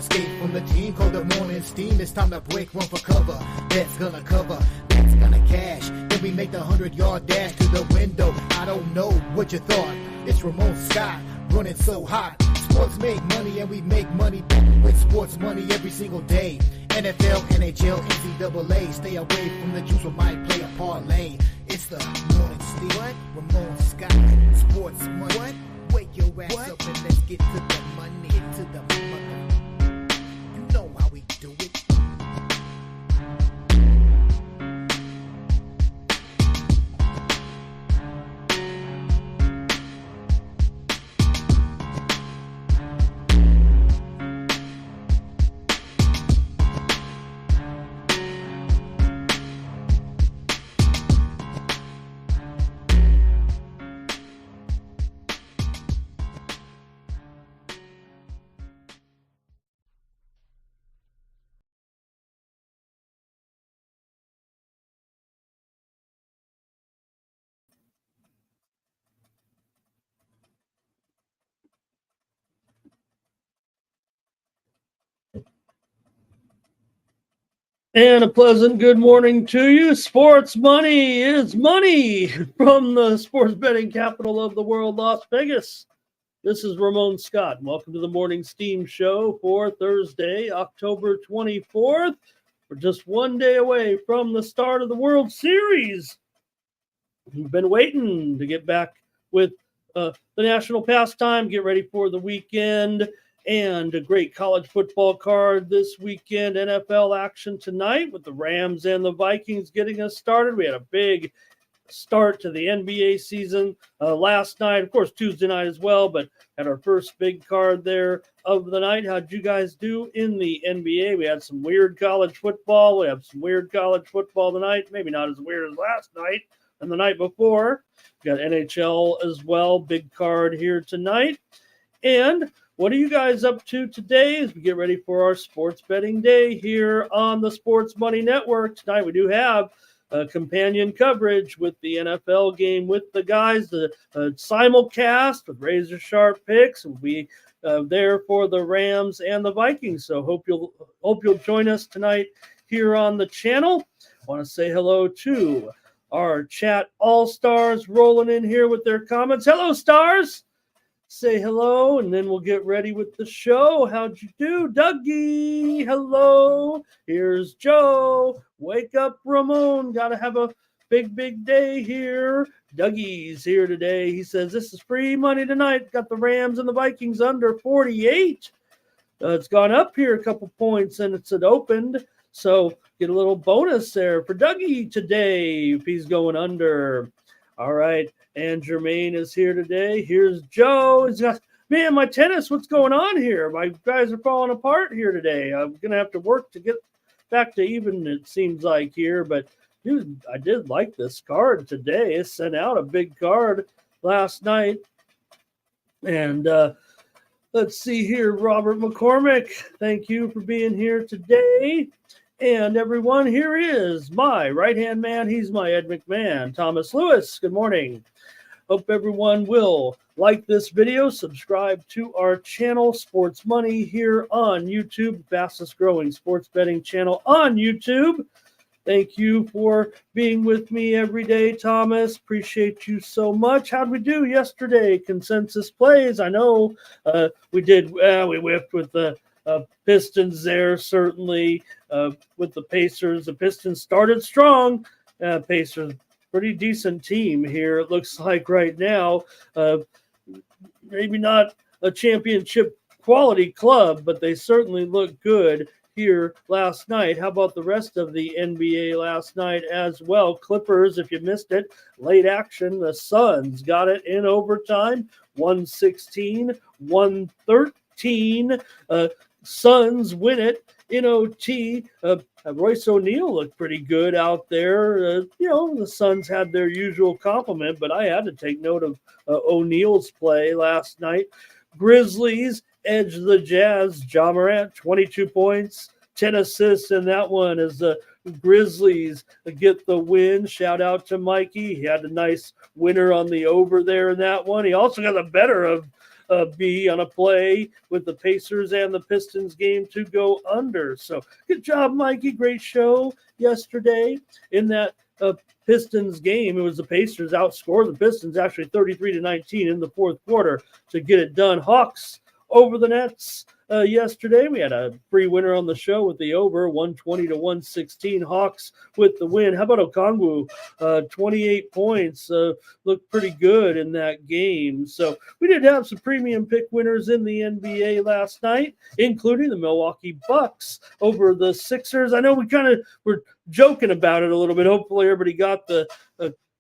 escape from the team called the morning steam. It's time to break one for cover. That's gonna cover, that's gonna cash. Then we make the 100-yard dash to the window. I don't know what you thought. It's Ramon Scott running so hot. Sports make money and we make money with sports money every single day. NFL, NHL, NCAA. Stay away from the juice, we might play a parlay. It's the morning steam. What? Ramon Scott. Sports money. What? Wake your ass up and let's get to the money. Get to the money. You know how we do it. And a pleasant good morning to you. Sports money is money from the sports betting capital of the world, Las Vegas. This is Ramon Scott. Welcome to the Morning Steam Show for Thursday, October 24th. We're just one day away from the start of the World Series. We've been waiting to get back with the national pastime, get ready for the weekend. And a great college football card this weekend. NFL action tonight with the Rams and the Vikings getting us started. We had a big start to the NBA season last night. Of course, Tuesday night as well, but had our first big card there of the night. How'd you guys do in the NBA? We had some weird college football. We have some weird college football tonight. Maybe not as weird as last night and the night before. We got NHL as well. Big card here tonight. And what are you guys up to today as we get ready for our sports betting day here on the Sports Money Network? Tonight we do have companion coverage with the NFL game with the guys, the simulcast with razor sharp picks. We'll be there for the Rams and the Vikings. So hope you'll join us tonight here on the channel. I want to say hello to our chat all-stars rolling in here with their comments. Hello, stars. Say hello, and then we'll get ready with the show. How'd you do, Dougie? Hello. Here's Joe. Wake up, Ramon. Got to have a big, big day here. Dougie's here today. He says, this is free money tonight. Got the Rams and the Vikings under 48. It's gone up here a couple points, and it's opened. So get a little bonus there for Dougie today if he's going under. All right. And Jermaine is here today. Here's Joe. He's got, man, my tennis, what's going on here? My guys are falling apart here today. I'm going to have to work to get back to even, it seems like here. But, dude, I did like this card today. It sent out a big card last night. And let's see here, Robert McCormick. Thank you for being here today. And everyone, here is my right-hand man. He's my Ed McMahon, Thomas Lewis. Good morning. Hope everyone will like this video, subscribe to our channel, Sports Money, here on YouTube, fastest growing sports betting channel on YouTube. Thank you for being with me every day, Thomas. Appreciate you so much. How'd we do yesterday? Consensus plays. I know we did. We whiffed with the Pistons there, certainly. With the Pacers, the Pistons started strong. Pacers, pretty decent team here, it looks like right now. Maybe not a championship quality club, but they certainly look good here last night. How about the rest of the NBA last night as well? Clippers, if you missed it, late action. The Suns got it in overtime, 116-113. Suns win it in OT. Royce O'Neal looked pretty good out there. The Suns had their usual complement, but I had to take note of O'Neal's play last night. Grizzlies edge the Jazz. Ja Morant, 22 points, 10 assists in that one as the Grizzlies get the win. Shout out to Mikey. He had a nice winner on the over there in that one. He also got the better of be on a play with the Pacers and the Pistons game to go under. So good job, Mikey. Great show yesterday in that Pistons game. It was the Pacers outscored the Pistons actually 33-19 in the fourth quarter to get it done. Hawks over the Nets yesterday. We had a free winner on the show with the over 120-116. Hawks with the win. How about Okongwu? 28 points. Looked pretty good in that game. So we did have some premium pick winners in the NBA last night, including the Milwaukee Bucks over the Sixers. I know we kind of were joking about it a little bit. Hopefully everybody got the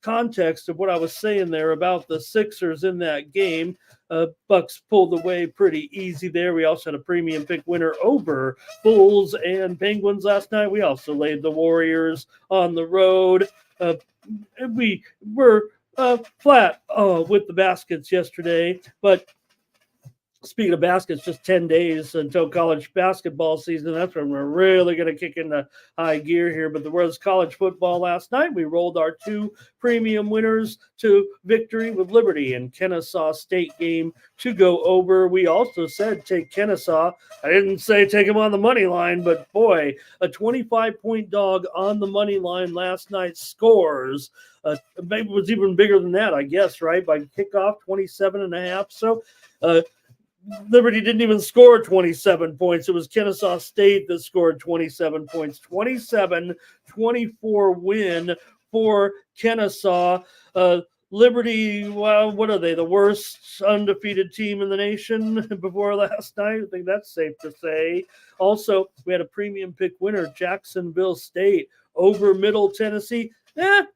context of what I was saying there about the Sixers in that game. Bucks pulled away pretty easy there. We also had a premium pick winner over Bulls and Penguins last night. We also laid the Warriors on the road. We were flat with the baskets yesterday, but speaking of baskets, just 10 days until college basketball season. That's when we're really going to kick into high gear here. But there was college football last night. We rolled our two premium winners to victory with Liberty and Kennesaw State game to go over. We also said take Kennesaw. I didn't say take them on the money line, but boy, a 25-point dog on the money line last night scores. Maybe it was even bigger than that, I guess, right? By kickoff, 27.5. So, Liberty didn't even score 27 points. It was Kennesaw State that scored 27 points. 27-24 win for Kennesaw. Liberty, well, what are they? The worst undefeated team in the nation before last night? I think that's safe to say. Also, we had a premium pick winner, Jacksonville State over Middle Tennessee.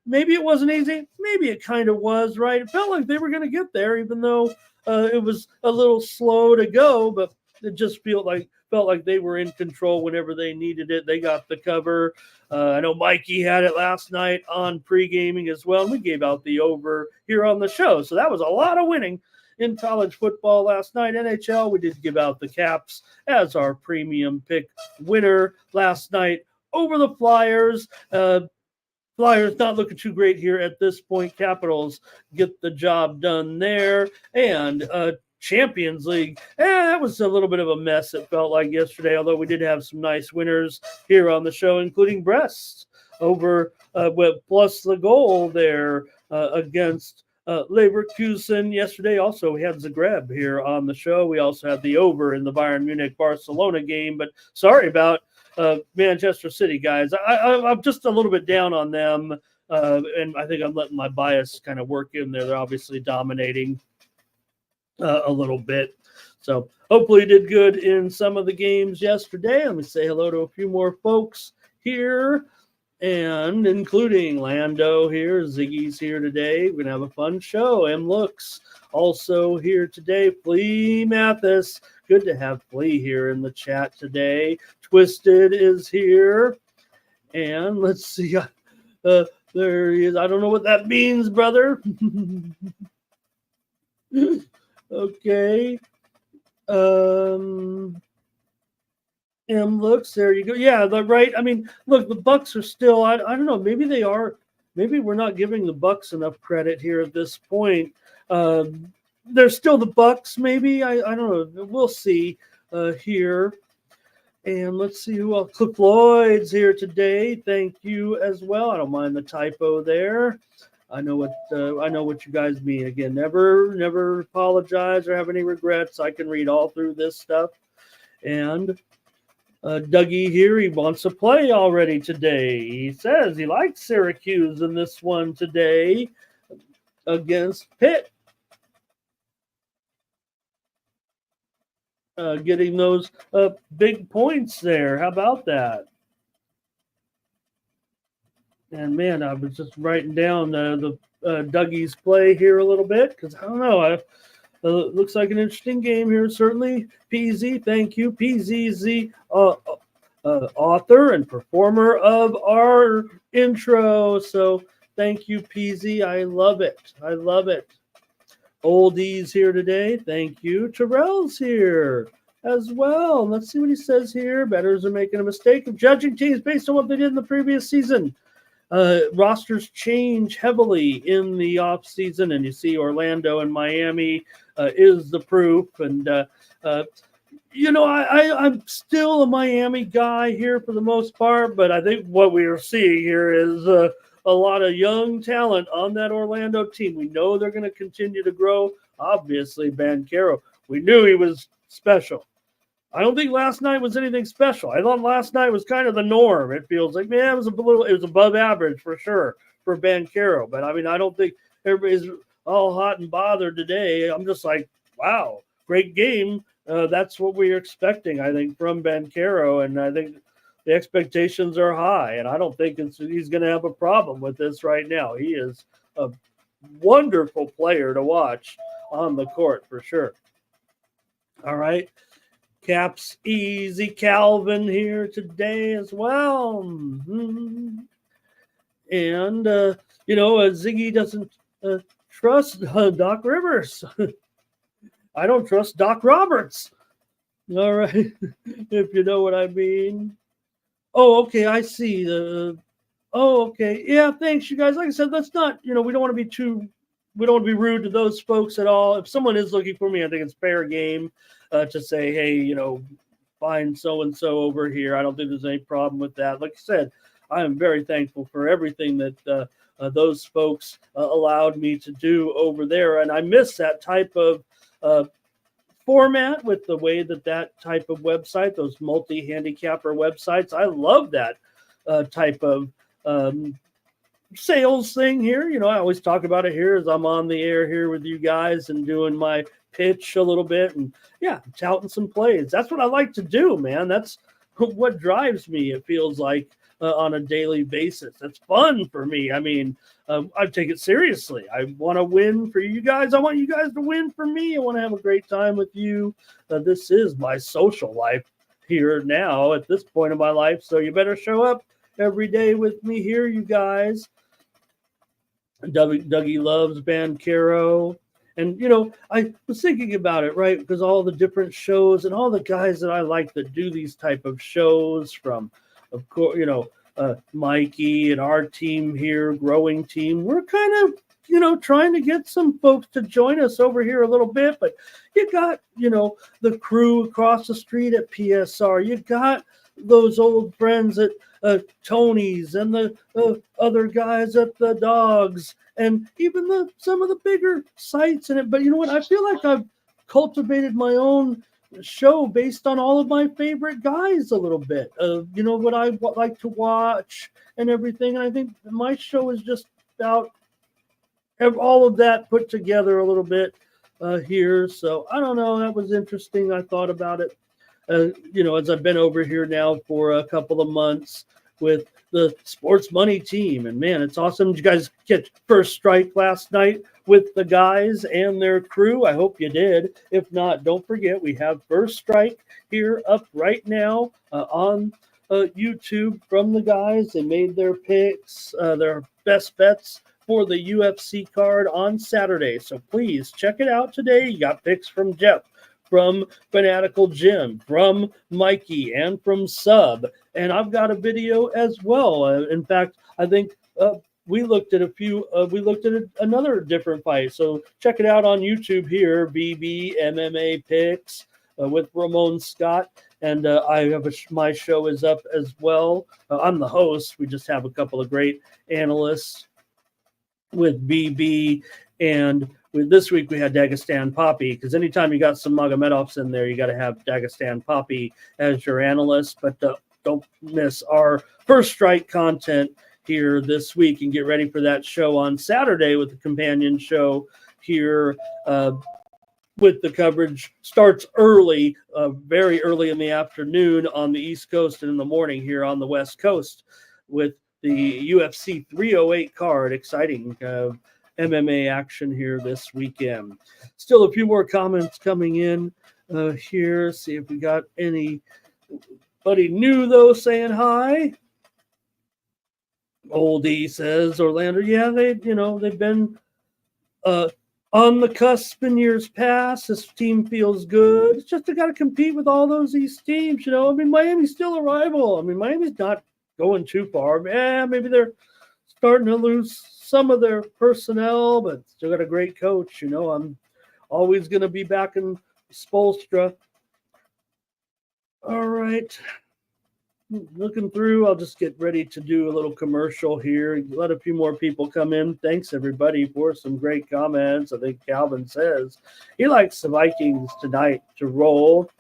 Maybe it wasn't easy. Maybe it kind of was, right? It felt like they were going to get there, even though it was a little slow to go, but it just felt like they were in control whenever they needed it. They got the cover. I know Mikey had it last night on pre-gaming as well. We gave out the over here on the show. So that was a lot of winning in college football last night. NHL, we did give out the Caps as our premium pick winner last night over the Flyers. Flyers not looking too great here at this point. Capitals get the job done there. And Champions League, that was a little bit of a mess, it felt like yesterday, although we did have some nice winners here on the show, including Brest over with plus the goal there against Leverkusen yesterday. Also, we had Zagreb here on the show. We also had the over in the Bayern Munich-Barcelona game, but sorry about Manchester City, guys. I'm just a little bit down on them, and I think I'm letting my bias kind of work in there. They're obviously dominating a little bit. So hopefully you did good in some of the games yesterday. Let me say hello to a few more folks here, and including Lando here. Ziggy's here today. We're going to have a fun show. M. Looks also here today. Flea Mathis. Good to have Flea here in the chat today. Twisted is here. And let's see. There he is. I don't know what that means, brother. Okay. M Looks. There you go. Yeah, right. I mean, look, the Bucks are still, I don't know, maybe they are, maybe we're not giving the Bucks enough credit here at this point. They're still the Bucks, maybe. I don't know. We'll see here. And let's see who else. Cliff Lloyd's here today. Thank you as well. I don't mind the typo there. I know what you guys mean. Again, never apologize or have any regrets. I can read all through this stuff. And Dougie here, he wants to play already today. He says he likes Syracuse in this one today against Pitt. Getting those big points there. How about that? And man, I was just writing down the Dougie's play here a little bit because I don't know. Looks like an interesting game here. Certainly, PZ. Thank you, PZZ, author and performer of our intro. So thank you, PZ. I love it. I love it. Oldies here today. Thank you. Terrell's here as well. Let's see what he says here. Bettors are making a mistake of judging teams based on what they did in the previous season. Rosters change heavily in the offseason, and you see Orlando and Miami is the proof. And I'm still a Miami guy here for the most part, but I think what we are seeing here is a lot of young talent on that Orlando team. We know they're going to continue to grow. Obviously, Banchero, we knew he was special. I don't think last night was anything special. I thought last night was kind of the norm. It feels like, man, it was above average for sure for Banchero. But I mean, I don't think everybody's all hot and bothered today. I'm just like, wow, great game. That's what we are expecting, I think, from Banchero. And I think the expectations are high. And I don't think he's going to have a problem with this right now. He is a wonderful player to watch on the court for sure. All right. Caps Easy Calvin here today as well. Mm-hmm. And, Ziggy doesn't trust Doc Rivers. I don't trust Doc Roberts. All right. If you know what I mean. Oh, okay. I see. Okay. Yeah, thanks, you guys. Like I said, let's not, we don't want to be rude to those folks at all. If someone is looking for me, I think it's fair game to say, hey, find so-and-so over here. I don't think there's any problem with that. Like I said, I am very thankful for everything that those folks allowed me to do over there. And I miss that type of format with the way that type of website, those multi-handicapper websites, I love that type of sales thing here. I always talk about it here as I'm on the air here with you guys and doing my pitch a little bit and touting some plays. That's what I like to do, man. That's what drives me. It feels like on a daily basis. That's fun for me. I mean, I take it seriously. I want to win for you guys. I want you guys to win for me. I want to have a great time with you. This is my social life here now at this point of my life. So you better show up every day with me here, you guys. Dougie loves Banchero. And, I was thinking about it, right? Because all the different shows and all the guys that I like that do these type of shows from, of course, Mikey and our team here, growing team, we're kind of, trying to get some folks to join us over here a little bit. But you got, the crew across the street at PSR. You got those old friends at Tony's and the other guys at the Dogs and even some of the bigger sites in it. But you know what? I feel like I've cultivated my own show based on all of my favorite guys a little bit. What I like to watch and everything. And I think my show is just about all of that put together a little bit here. So I don't know. That was interesting. I thought about it. As I've been over here now for a couple of months with the Sports Money team. And man, it's awesome. Did you guys get first strike last night with the guys and their crew? I hope you did. If not, don't forget, we have first strike here up right now on YouTube from the guys. They made their picks, their best bets for the UFC card on Saturday. So please check it out today. You got picks from Jeff, from Fanatical Jim, from Mikey, and from Sub. And I've got a video as well. In fact, I think we looked at another different fight. So check it out on YouTube here, BB MMA Picks with Ramon Scott. And I have my show is up as well. I'm the host. We just have a couple of great analysts with BB, and this week we had Dagestan Poppy, because anytime you got some Magomedovs in there, you got to have Dagestan Poppy as your analyst. But don't miss our first strike content here this week, and get ready for that show on Saturday with the companion show here with the coverage. Starts early, very early in the afternoon on the East Coast and in the morning here on the West Coast with the UFC 308 card. Exciting MMA action here this weekend. Still a few more comments coming in here. See if we got anybody new, though, saying hi. Oldie says Orlando. Yeah, they've been on the cusp in years past. This team feels good. It's just they got to compete with all those East teams. I mean, Miami's still a rival. I mean, Miami's not going too far. Maybe they're starting to lose some of their personnel, but still got a great coach. I'm always going to be back in Spolstra. All right. Looking through, I'll just get ready to do a little commercial here. Let a few more people come in. Thanks, everybody, for some great comments. I think Calvin says he likes the Vikings tonight to roll.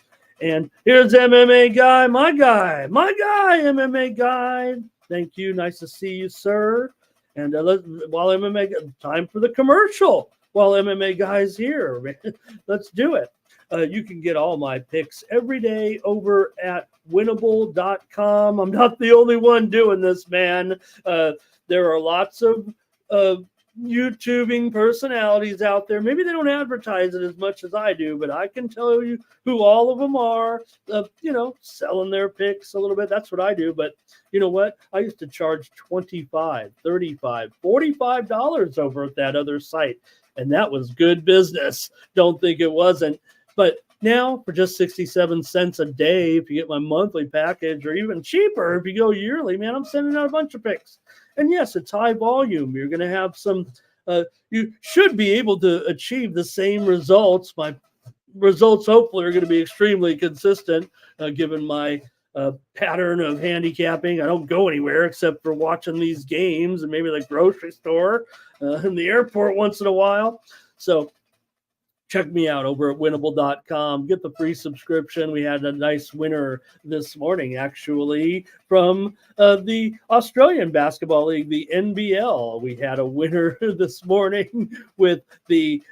And here's MMA Guy, my guy, MMA Guy. Thank you. Nice to see you, sir. And while MMA, time for the commercial. While MMA Guy's here, let's do it. You can get all my picks every day over at winnable.com. I'm not the only one doing this, man. There are lots of YouTubing personalities out there. Maybe they don't advertise it as much as I do, but I can tell you who all of them are, selling their picks a little bit. That's what I do. But you know what? I used to charge $25, $35, $45 over at that other site, and that was good business. Don't think it wasn't. But now, for just 67 cents a day, if you get my monthly package, or even cheaper if you go yearly, man, I'm sending out a bunch of picks. And yes, it's high volume. You're going to have some, you should be able to achieve the same results. My results, hopefully, are going to be extremely consistent, given my pattern of handicapping. I don't go anywhere except for watching these games and maybe the grocery store and the airport once in a while. So, check me out over at winnable.com. Get the free subscription. We had a nice winner this morning, actually, from the Australian Basketball League, the NBL. We had a winner this morning with the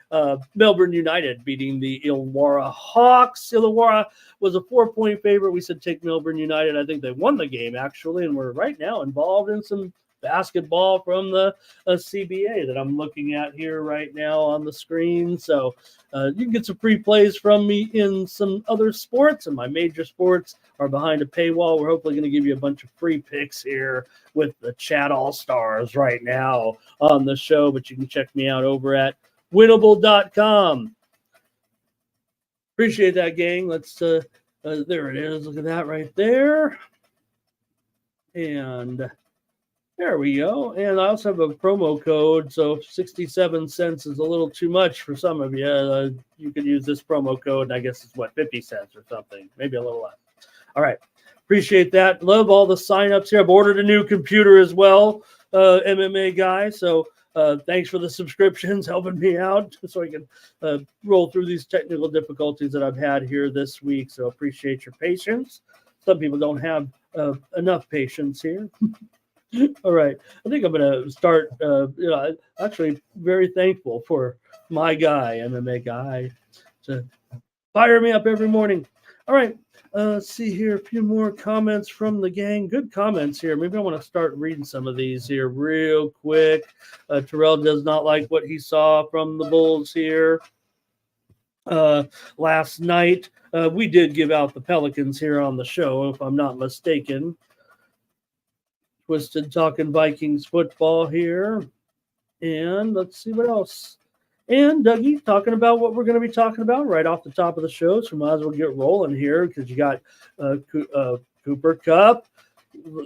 Melbourne United beating the Illawarra Hawks. Illawarra was a 4-point favorite. We said take Melbourne United. I think they won the game, actually, and we're right now involved in some basketball from the CBA that I'm looking at here right now on the screen. So you can get some free plays from me in some other sports, and my major sports are behind a paywall. We're hopefully going to give you a bunch of free picks here with the Chat All-Stars right now on the show, but you can check me out over at winnable.com. Appreciate that, gang. Let's there it is. Look at that right there. And there we go. And I also have a promo code, so 67 cents is a little too much for some of you. You could use this promo code, and I guess it's, 50 cents or something, maybe a little less. All right. Appreciate that. Love all the signups here. I've ordered a new computer as well, MMA Guy. So thanks for the subscriptions, helping me out so I can roll through these technical difficulties that I've had here this week. So appreciate your patience. Some people don't have enough patience here. All right. I think I'm going to start, actually very thankful for my guy, MMA Guy, to fire me up every morning. All right. Let's see here. A few more comments from the gang. Good comments here. Maybe I want to start reading some of these here real quick. Terrell does not like what he saw from the Bulls here. Last night, we did give out the Pelicans here on the show, if I'm not mistaken. Twisted talking Vikings football here. And let's see what else. And Dougie talking about what we're going to be talking about right off the top of the show. So might as well get rolling here because you got Cooper Kupp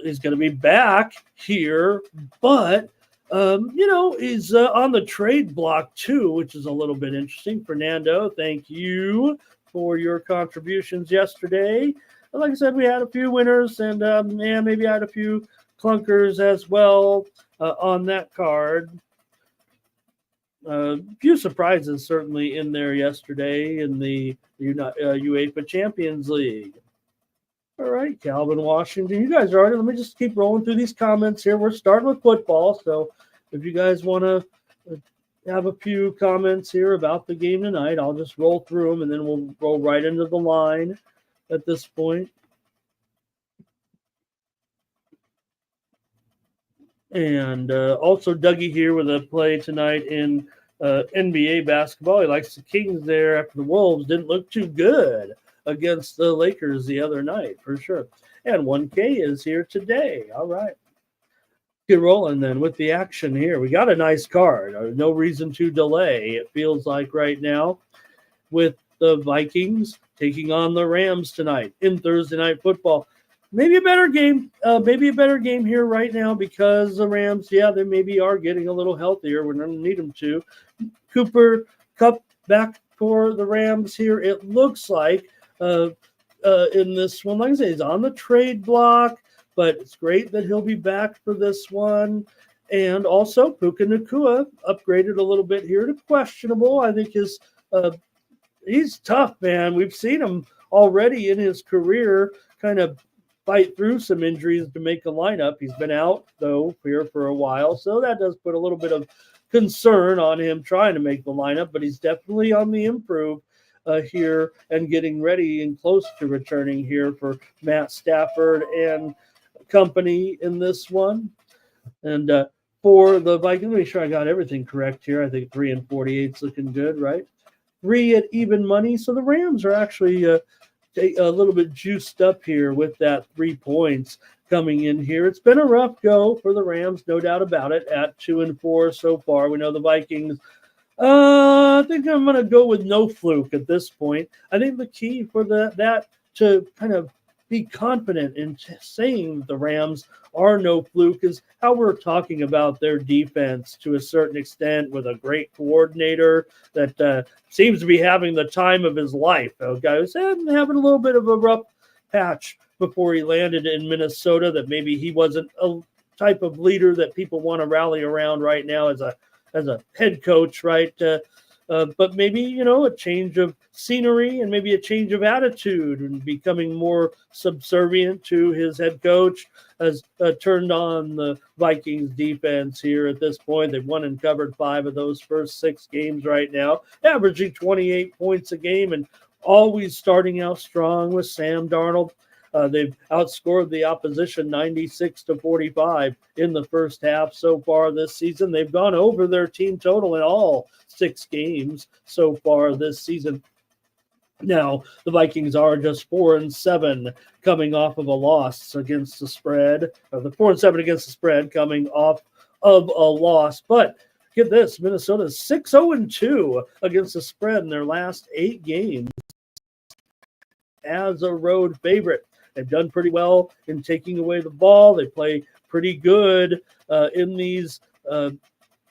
is going to be back here. But, is on the trade block too, which is a little bit interesting. Fernando, thank you for your contributions yesterday. Like I said, we had a few winners and maybe I had a few clunkers as well on that card. A few surprises certainly in there yesterday in the UEFA Champions League. All right, Calvin Washington, you guys are already. Let me just keep rolling through these comments here. We're starting with football, so if you guys want to have a few comments here about the game tonight, I'll just roll through them, and then we'll roll right into the line at this point. And also Dougie here with a play tonight in NBA basketball. He likes the Kings there after the Wolves didn't look too good against the Lakers the other night, for sure. And 1K is here today. All right. Get rolling then with the action here. We got a nice card. No reason to delay, it feels like right now, with the Vikings taking on the Rams tonight in Thursday Night Football. Maybe a better game. Here right now because the Rams, they maybe are getting a little healthier. We're going to need them to. Cooper Kupp back for the Rams here. It looks like in this one, like I say, he's on the trade block, but it's great that he'll be back for this one. And also, Puka Nacua upgraded a little bit here to questionable. I think he's tough, man. We've seen him already in his career kind of fight through some injuries to make a lineup. He's been out, though, here for a while, so that does put a little bit of concern on him trying to make the lineup, but he's definitely on the improve here and getting ready and close to returning here for Matt Stafford and company in this one. And for the Vikings, make sure I got everything correct here. I think 3-48 is looking good, right? 3 at even money. So the Rams are actually a little bit juiced up here with that 3 points coming in here. It's been a rough go for the Rams, no doubt about it, at 2-4 so far. We know the Vikings. I think I'm going to go with no fluke at this point. I think the key for that to kind of be confident in saying the Rams are no fluke is how we're talking about their defense to a certain extent with a great coordinator that seems to be having the time of his life. A guy who's having a little bit of a rough patch before he landed in Minnesota, that maybe he wasn't a type of leader that people want to rally around right now as a head coach, right? But maybe, a change of scenery and maybe a change of attitude and becoming more subservient to his head coach has turned on the Vikings defense here at this point. They've won and covered 5 of those first 6 games right now, averaging 28 points a game and always starting out strong with Sam Darnold. They've outscored the opposition 96-45 in the first half so far this season. They've gone over their team total in all 6 games so far this season. Now, the Vikings are just 4-7 coming off of a loss against the spread. The 4-7 against the spread coming off of a loss. But get this, Minnesota is 6-2 against the spread in their last 8 games as a road favorite. They've done pretty well in taking away the ball. They play pretty good in these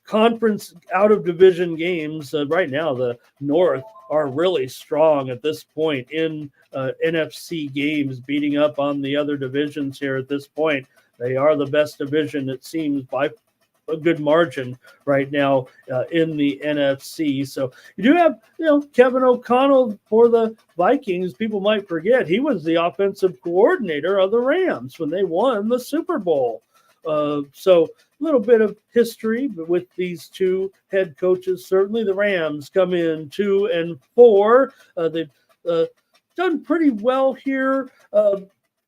conference out-of-division games. Right now, the North are really strong at this point in NFC games, beating up on the other divisions here at this point. They are the best division, it seems, by a good margin right now in the NFC. So you do have, Kevin O'Connell for the Vikings. People might forget he was the offensive coordinator of the Rams when they won the Super Bowl. So a little bit of history with these two head coaches. Certainly the Rams come in 2-4. They've done pretty well here.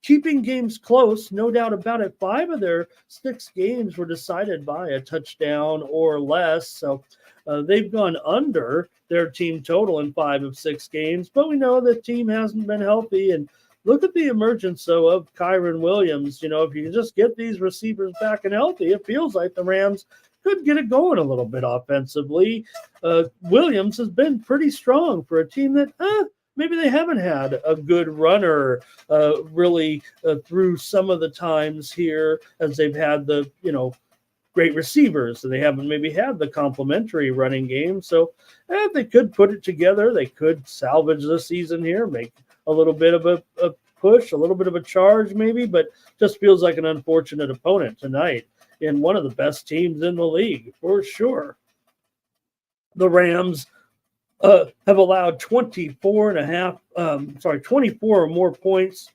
Keeping games close, no doubt about it. 5 of their 6 games were decided by a touchdown or less. So they've gone under their team total in 5 of 6 games. But we know the team hasn't been healthy. And look at the emergence, though, of Kyren Williams. If you can just get these receivers back and healthy, it feels like the Rams could get it going a little bit offensively. Williams has been pretty strong for a team that maybe they haven't had a good runner really through some of the times here as they've had the, great receivers. And they haven't maybe had the complementary running game. So they could put it together. They could salvage the season here, make a little bit of a push, a little bit of a charge maybe, but just feels like an unfortunate opponent tonight in one of the best teams in the league for sure. The Rams have allowed 24 or more points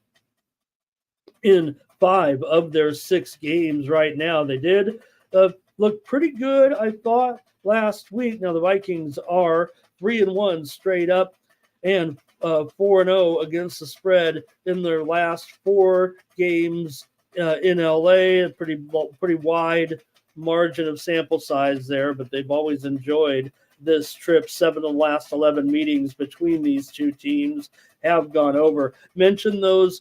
in 5 of their 6 games right now. They did look pretty good, I thought, last week. Now the Vikings are 3-1 straight up and 4-0 against the spread in their last 4 games in LA. A pretty wide margin of sample size there, but they've always enjoyed this trip. 7 of the last 11 meetings between these two teams have gone over. Mention those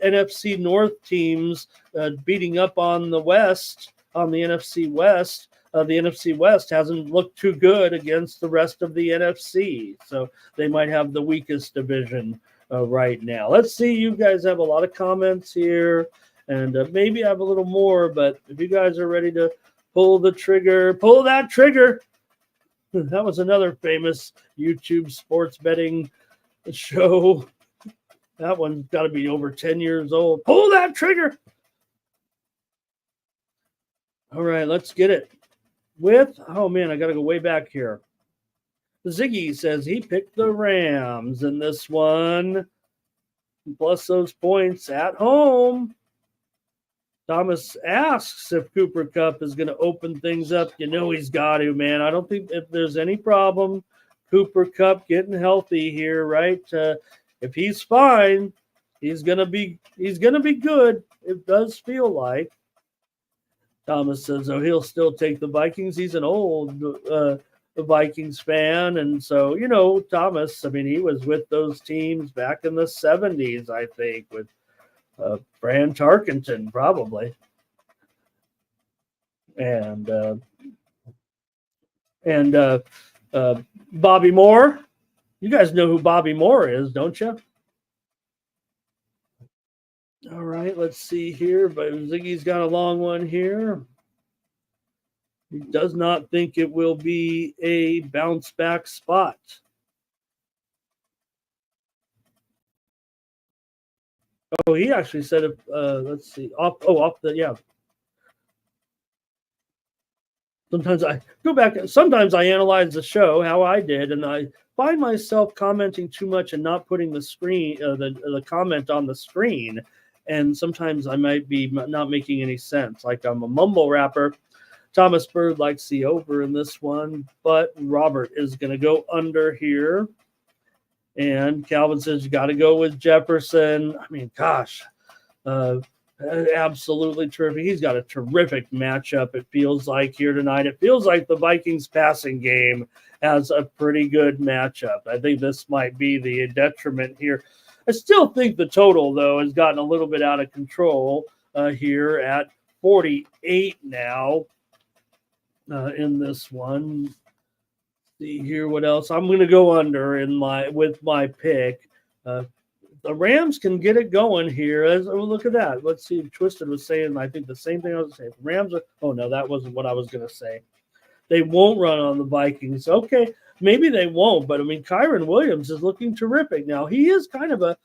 NFC North teams beating up on the West, on the NFC West. The NFC West hasn't looked too good against the rest of the NFC, so they might have the weakest division right now. Let's see. You guys have a lot of comments here, and maybe I have a little more, but if you guys are ready to pull that trigger, That was another famous YouTube sports betting show. That one's got to be over 10 years old. Pull that trigger. All right, let's get it. Oh man, I got to go way back here. Ziggy says he picked the Rams in this one, plus those points at home. Thomas asks if Cooper Kupp is going to open things up. You know he's got to, man. I don't think if there's any problem, Cooper Kupp getting healthy here, right? If he's fine, he's gonna be good. It does feel like. Thomas says, "Oh, he'll still take the Vikings." He's an old Vikings fan, and so Thomas. I mean, he was with those teams back in the '70s, I think, with Fran Tarkenton, probably, and Bobby Moore. You guys know who Bobby Moore is, don't you? All right, let's see here. But Ziggy's got a long one here. He does not think it will be a bounce back spot. Oh, he actually said it. Let's see. Sometimes I go back. Sometimes I analyze the show how I did, and I find myself commenting too much and not putting the screen, the comment on the screen. And sometimes I might be not making any sense. Like I'm a mumble rapper. Thomas Bird likes the over in this one, but Robert is going to go under here. And Calvin says you got to go with Jefferson. I mean, gosh, absolutely terrific. He's got a terrific matchup, it feels like, here tonight. It feels like the Vikings passing game has a pretty good matchup. I think this might be the detriment here. I still think the total, though, has gotten a little bit out of control here at 48 now in this one. See here what else. I'm going to go under with my pick. The Rams can get it going here. Look at that. Let's see. Twisted was saying, I think the same thing I was saying. Rams are. Oh no, that wasn't what I was going to say. They won't run on the Vikings. Okay, maybe they won't, but I mean, Kyren Williams is looking terrific now. He is kind of a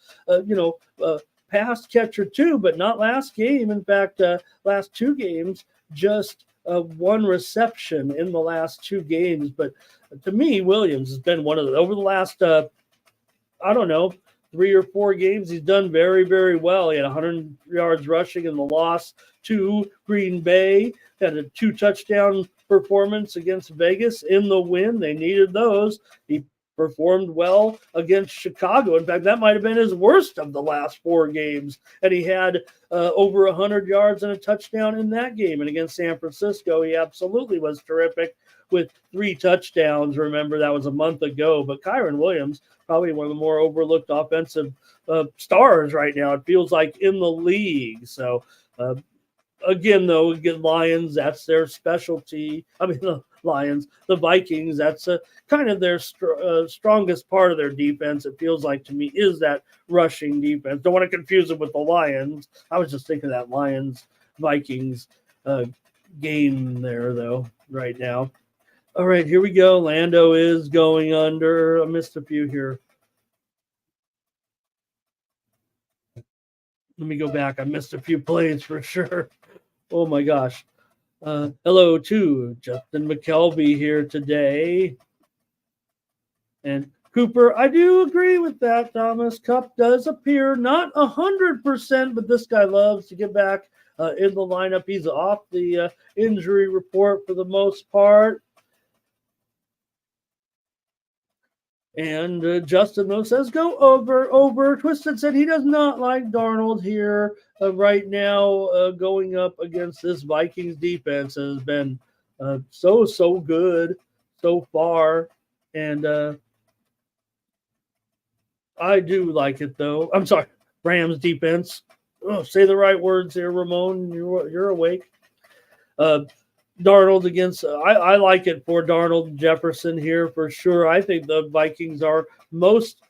pass catcher too, but not last game. In fact, last two games, just one reception in the last two games. But to me, Williams has been one of the over the last 3 or 4 games. He's done very, very well. He had 100 yards rushing in the loss to Green Bay. Had a 2 touchdown performance against Vegas in the win. They needed those. He performed well against Chicago. In fact, that might have been his worst of the last 4 games. And he had over 100 yards and a touchdown in that game. And against San Francisco, he absolutely was terrific with 3 touchdowns. Remember, that was a month ago. But Kyren Williams, probably one of the more overlooked offensive stars right now, it feels like, in the league. So, again, though, Lions, that's their specialty. I mean, the Lions, the Vikings, that's kind of their strongest part of their defense, it feels like to me, is that rushing defense. Don't want to confuse it with the Lions. I was just thinking that Lions-Vikings game there, though, right now. All right, here we go. Lando is going under. I missed a few here. Let me go back. I missed a few plays for sure. Oh, my gosh. Hello to Justin McKelvey here today. And Cooper, I do agree with that, Thomas. Kupp does appear not 100%, but this guy loves to get back in the lineup. He's off the injury report for the most part. And Justin, though, says go over. Twisted said he does not like Darnold here right now. Going up against this Vikings defense has been so good so far. And I do like it, though. I'm sorry, Rams defense. Oh, say the right words here, Ramon. You're awake. Darnold against I like it for Darnold and Jefferson here for sure. I think the Vikings are most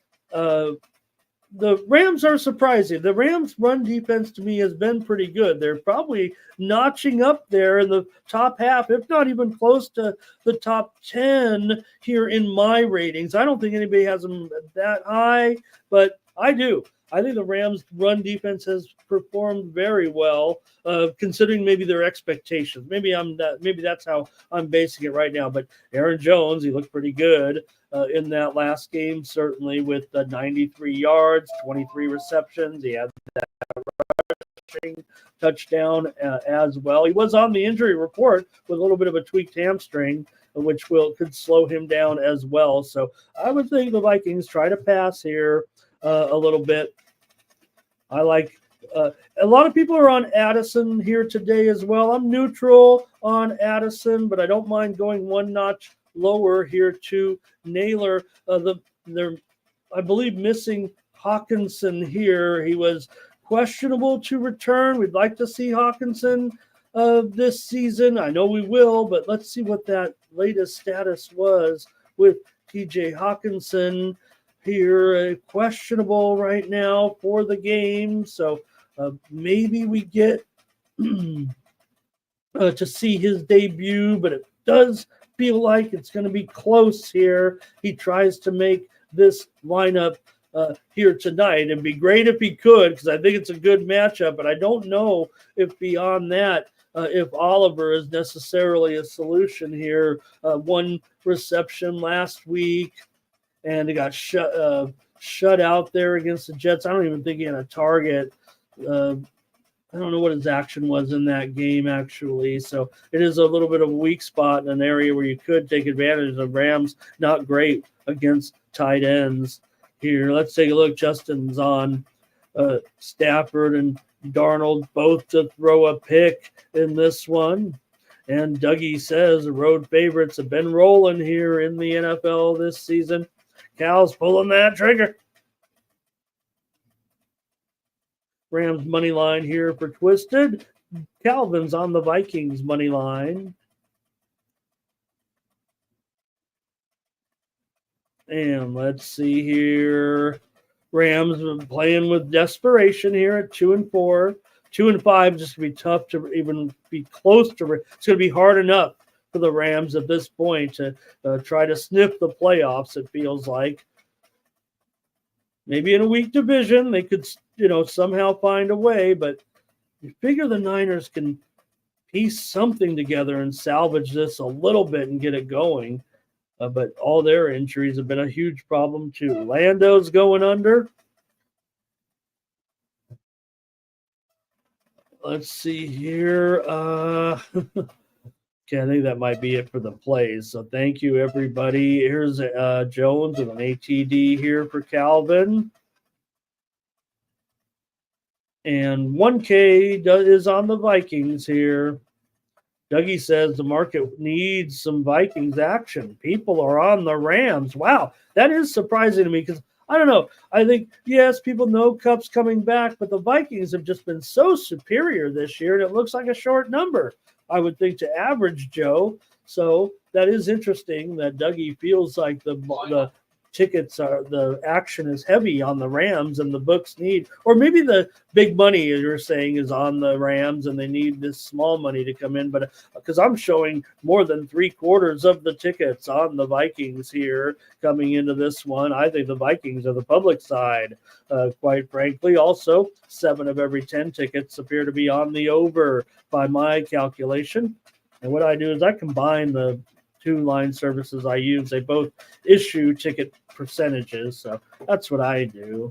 the Rams are surprising. The Rams' run defense to me has been pretty good. They're probably notching up there in the top half, if not even close to the top 10 here in my ratings. I don't think anybody has them that high, but I do. I think the Rams' run defense has performed very well, considering maybe their expectations. Maybe that's how I'm basing it right now. But Aaron Jones, he looked pretty good in that last game, certainly with 93 yards, 23 receptions. He had that rushing touchdown as well. He was on the injury report with a little bit of a tweaked hamstring, which could slow him down as well. So I would think the Vikings try to pass here a little bit. I like a lot of people are on Addison here today as well. I'm neutral on Addison, but I don't mind going one notch lower here to Naylor. They're, I believe, missing Hawkinson here. He was questionable to return. We'd like to see Hawkinson this season. I know we will, but let's see what that latest status was with TJ Hawkinson here. Questionable right now for the game. So maybe we get to see his debut, but it does feel like it's going to be close here. He tries to make this lineup here tonight. It'd be great if he could, because I think it's a good matchup, but I don't know if beyond that, if Oliver is necessarily a solution here. One reception last week, and he got shut out there against the Jets. I don't even think he had a target. I don't know what his action was in that game, actually. So it is a little bit of a weak spot in an area where you could take advantage of. Rams not great against tight ends here. Let's take a look. Justin's on Stafford and Darnold both to throw a pick in this one. And Dougie says the road favorites have been rolling here in the NFL this season. Cal's pulling that trigger. Rams money line here for Twisted. Calvin's on the Vikings money line. And let's see here. Rams playing with desperation here at 2-4. 2-5 just going to be tough to even be close to. It's going to be hard enough for the Rams at this point to try to sniff the playoffs, it feels like. Maybe in a weak division, they could, somehow find a way, but you figure the Niners can piece something together and salvage this a little bit and get it going. But all their injuries have been a huge problem too. Lando's going under. Let's see here. Okay, I think that might be it for the plays. So thank you, everybody. Here's Jones with an ATD here for Calvin. And 1K is on the Vikings here. Dougie says the market needs some Vikings action. People are on the Rams. Wow, that is surprising to me because I don't know. I think, yes, people know Cup's coming back, but the Vikings have just been so superior this year, and it looks like a short number, I would think, to average Joe. So that is interesting that Dougie feels like the tickets are, the action is heavy on the Rams and the books need, or maybe the big money, as you're saying, is on the Rams and they need this small money to come in. But because I'm showing more than 3/4 of the tickets on the Vikings here coming into this one, I think the Vikings are the public side, quite frankly. Also, 7 of every 10 tickets appear to be on the over by my calculation. And what I do is I combine the 2 line services I use. They both issue ticket percentages, so that's what I do.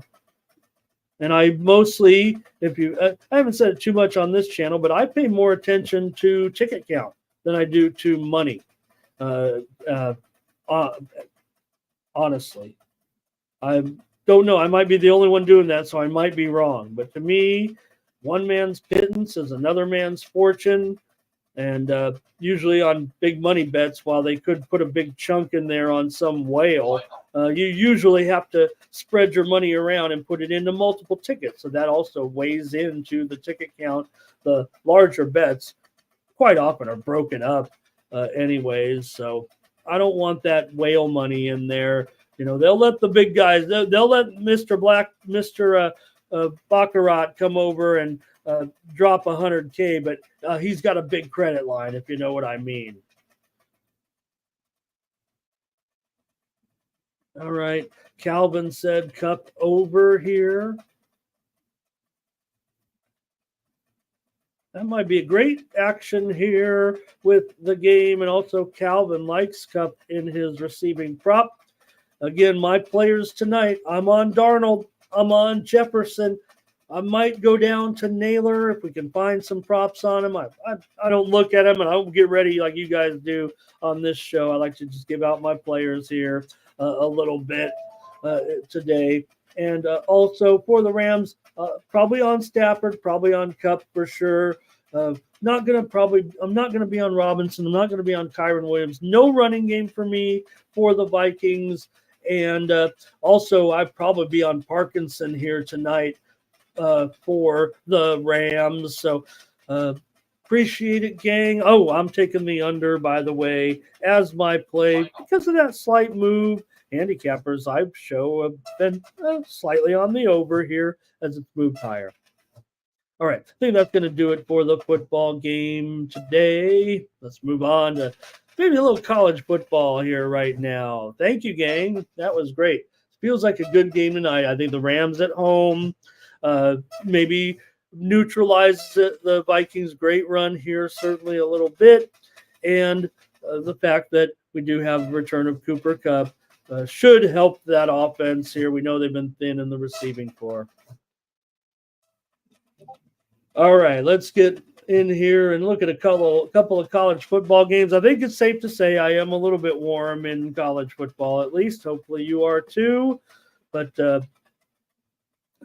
And I mostly, I haven't said it too much on this channel, but I pay more attention to ticket count than I do to money. Honestly, I don't know. I might be the only one doing that, so I might be wrong. But to me, one man's pittance is another man's fortune. And usually on big money bets, while they could put a big chunk in there on some whale, you usually have to spread your money around and put it into multiple tickets. So that also weighs into the ticket count. The larger bets quite often are broken up anyways. So I don't want that whale money in there. They'll let the big guys. They'll let Mr. Baccarat come over and drop 100K, but he's got a big credit line, if you know what I mean. All right. Calvin said cup over here. That might be a great action here with the game. And also Calvin likes cup in his receiving prop. Again, my players tonight, I'm on Darnold. I'm on Jefferson. I might go down to Naylor if we can find some props on him. I don't look at him, and I don't get ready like you guys do on this show. I like to just give out my players here a little bit today. And also for the Rams, probably on Stafford, probably on Kupp for sure. I'm not going to be on Robinson. I'm not going to be on Kyron Williams. No running game for me for the Vikings. And also, I'd probably be on Parkinson here tonight for the Rams. So appreciate it, gang. Oh, I'm taking the under, by the way, as my play because of that slight move. Handicappers, I show, have been slightly on the over here as it's moved higher. All right, I think that's going to do it for the football game today. Let's move on to maybe a little college football here right now. Thank you, gang. That was great. Feels like a good game tonight. I think the Rams at home maybe neutralizes the Vikings' great run here, certainly a little bit. And the fact that we do have the return of Cooper Kupp should help that offense here. We know they've been thin in the receiving corps. All right, let's get in here and look at a couple of college football games. I think it's safe to say I am a little bit warm in college football, at least. Hopefully you are too. But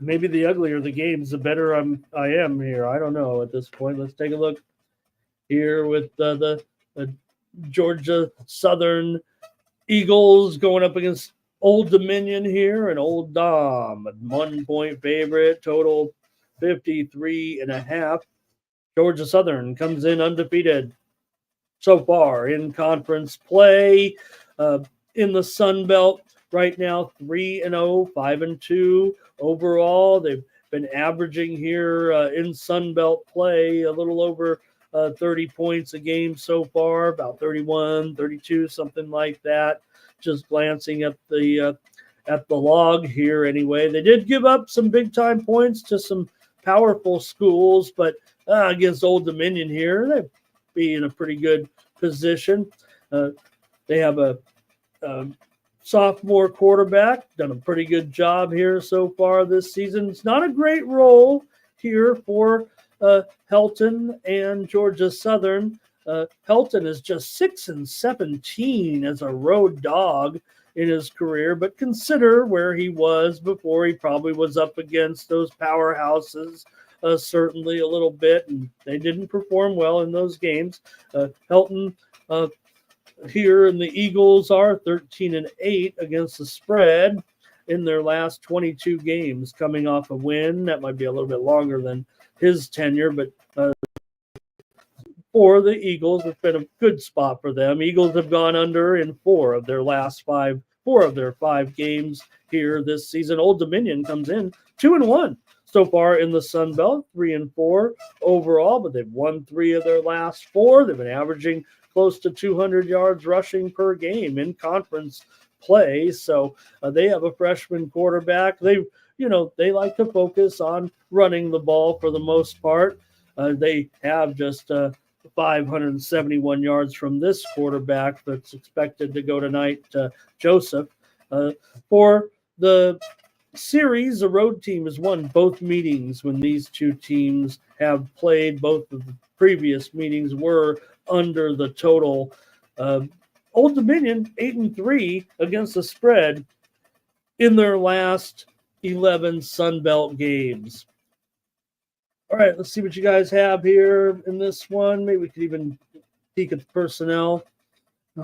maybe the uglier the games, the better I am here. I don't know at this point. Let's take a look here with the Georgia Southern Eagles going up against Old Dominion here, and Old Dom, a 1-point favorite, total 53.5. Georgia Southern comes in undefeated so far in conference play. In the Sun Belt right now, 3-0, 5-2 overall. They've been averaging here in Sun Belt play a little over 30 points a game so far, about 31, 32, something like that. Just glancing at the log here anyway. They did give up some big-time points to some powerful schools, but against Old Dominion here, they'd be in a pretty good position. They have a sophomore quarterback, done a pretty good job here so far this season. It's not a great role here for Helton and Georgia Southern. Helton is just 6-17 as a road dog in his career, but consider where he was before. He probably was up against those powerhouses certainly a little bit, and they didn't perform well in those games. Helton here, and the Eagles are 13-8 against the spread in their last 22 games, coming off a win. That might be a little bit longer than his tenure, but for the Eagles, it's been a good spot for them. Eagles have gone under in four of their 5 games here this season. Old Dominion comes in 2-1 so far in the Sun Belt, 3-4 overall, but they've won 3 of their last 4. They've been averaging close to 200 yards rushing per game in conference play. So they have a freshman quarterback. They like to focus on running the ball for the most part. They have just 571 yards from this quarterback that's expected to go tonight, Joseph. For the series, the road team has won both meetings when these two teams have played. Both of the previous meetings were under the total. Old Dominion 8-3 against the spread in their last 11 Sun Belt games. All right, let's see what you guys have here in this one. Maybe we could even peek at the personnel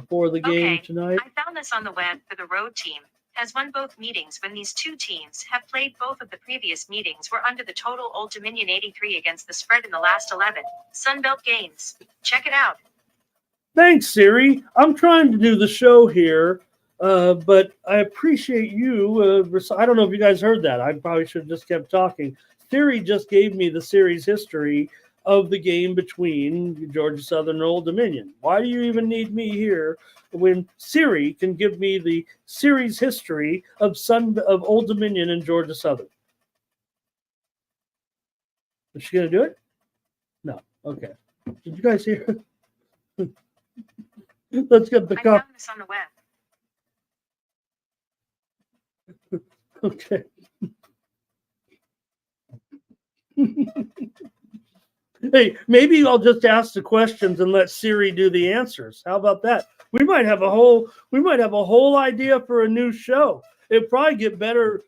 for the game tonight. I found this on the web. For the road team has won both meetings when these two teams have played. Both of the previous meetings were under the total. Old Dominion 83 against the spread in the last 11 Sun Belt games. Check it out. Thanks, Siri. I'm trying to do the show here But I appreciate you. I don't know if you guys heard that. I probably should have just kept talking. Theory just gave me the series history of the game between Georgia Southern and Old Dominion. Why do you even need me here when Siri can give me the series history of Old Dominion and Georgia Southern? Is she going to do it? No. Okay. Did you guys hear? Let's get the I found this on the web. Okay. Hey, maybe I'll just ask the questions and let Siri do the answers. How about that? We might have a whole idea for a new show. It'd probably get better.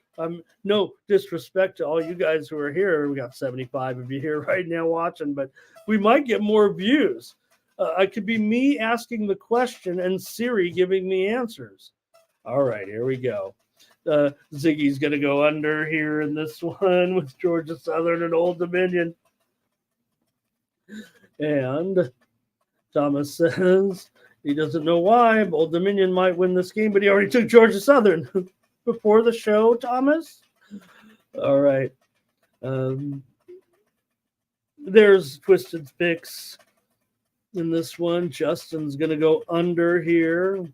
No disrespect to all you guys who are here. We got 75 of you here right now watching, but we might get more views. It could be me asking the question and Siri giving me answers. All right, here we go. Ziggy's going to go under here in this one with Georgia Southern and Old Dominion. And Thomas says he doesn't know why Old Dominion might win this game, but he already took Georgia Southern before the show, Thomas. All right. There's Twisted Picks in this one. Justin's going to go under here.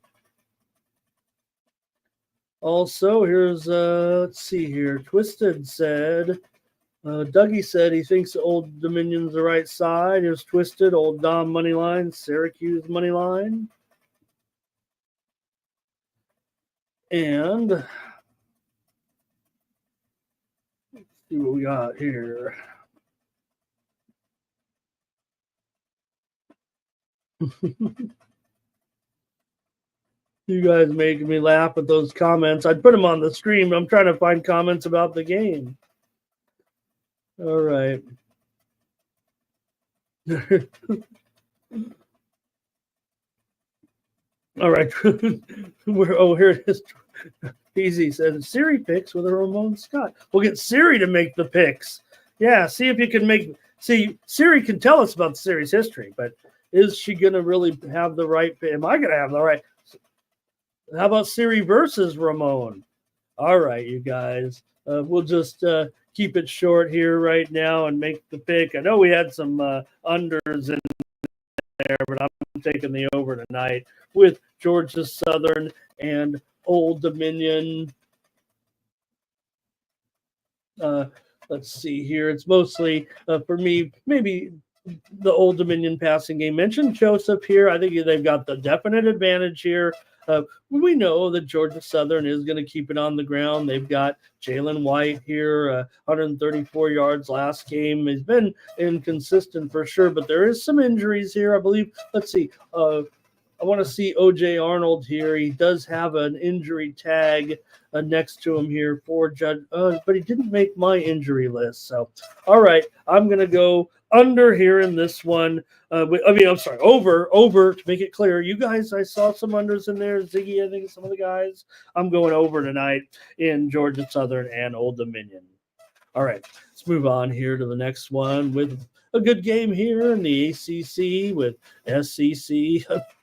Also, here's, let's see here. Twisted said, Dougie said he thinks Old Dominion's the right side. Here's Twisted, Old Dom money line, Syracuse money line. And let's see what we got here. You guys making me laugh with those comments. I'd put them on the stream. I'm trying to find comments about the game. All right. All right. Here it is. Easy said Siri picks with a Ramon Scott. We'll get Siri to make the picks. Yeah, see if you can Siri can tell us about the series history, but is she going to really have the right? Am I going to have the right? How about Siri versus Ramon? All right, you guys. We'll just keep it short here right now and make the pick. I know we had some unders in there, but I'm taking the over tonight with Georgia Southern and Old Dominion. Let's see here. It's mostly, for me, maybe the Old Dominion passing game. Mentioned Joseph here. I think they've got the definite advantage here. We know that Georgia Southern is going to keep it on the ground. They've got Jalen White here, 134 yards last game. He's been inconsistent for sure, but there is some injuries here, I believe. Let's see. I want to see O.J. Arnold here. He does have an injury tag next to him here for Judge, but he didn't make my injury list. So, all right, I'm going to go under here in this one. I'm sorry, over to make it clear. You guys, I saw some unders in there. Ziggy, I think some of the guys. I'm going over tonight in Georgia Southern and Old Dominion. All right, let's move on here to the next one with a good game here in the ACC with SEC,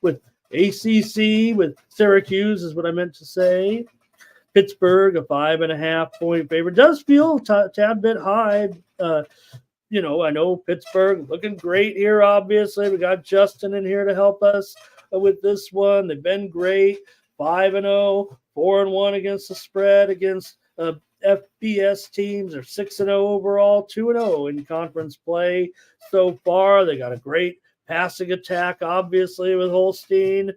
with ACC, with Syracuse is what I meant to say. Pittsburgh, a 5.5 point favorite. Does feel a tad bit high. I know Pittsburgh looking great here, obviously. We got Justin in here to help us with this one. They've been great. 5-0, 4-1 against the spread against FBS teams. They're 6-0 overall, 2-0 in conference play so far. They got a great passing attack, obviously, with Holstein.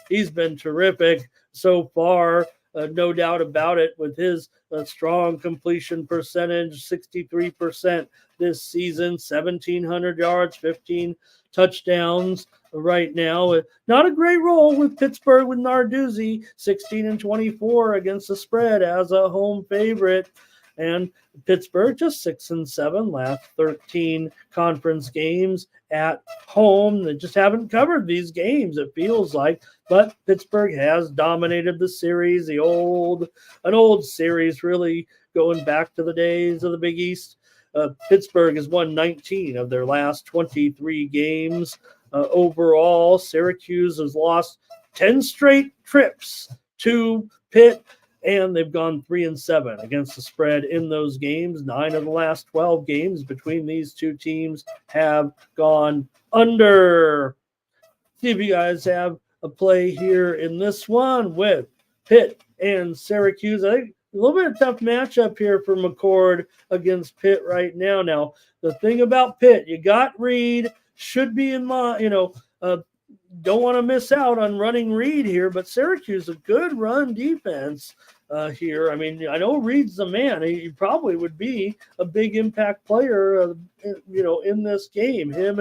He's been terrific so far. No doubt about it, with his strong completion percentage, 63% this season, 1,700 yards, 15 touchdowns right now. Not a great role with Pittsburgh with Narduzzi, 16-24 against the spread as a home favorite. And Pittsburgh just 6-7 last 13 conference games at home. They just haven't covered these games, it feels like. But Pittsburgh has dominated the series, an old series, really going back to the days of the Big East. Pittsburgh has won 19 of their last 23 games overall. Syracuse has lost 10 straight trips to Pitt, and they've gone 3-7 against the spread in those games. 9 of the last 12 games between these two teams have gone under. See if you guys have a play here in this one with Pitt and Syracuse. I think a little bit of tough matchup here for McCord against Pitt right now. Now, the thing about Pitt, you got Reed, should be in mind, don't want to miss out on running Reed here, but Syracuse, a good run defense here. I mean, I know Reed's the man. He probably would be a big impact player, in this game. Him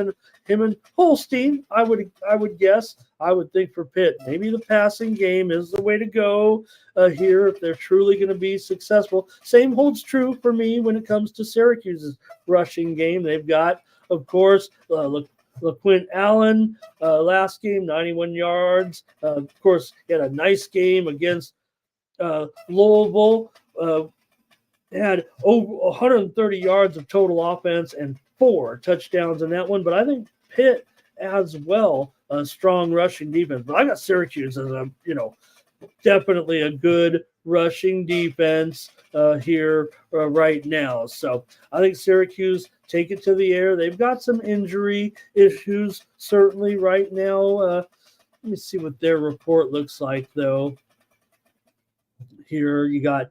and Holstein, I would guess. I would think for Pitt, maybe the passing game is the way to go here if they're truly going to be successful. Same holds true for me when it comes to Syracuse's rushing game. They've got, of course, LaQuint Allen, last game, 91 yards. Of course, he had a nice game against Louisville. Had over 130 yards of total offense and 4 touchdowns in that one. But I think Pitt as well, a strong rushing defense. But I got Syracuse as definitely a good rushing defense here right now. So I think Syracuse take it to the air. They've got some injury issues certainly right now. Let me see what their report looks like, though. Here you got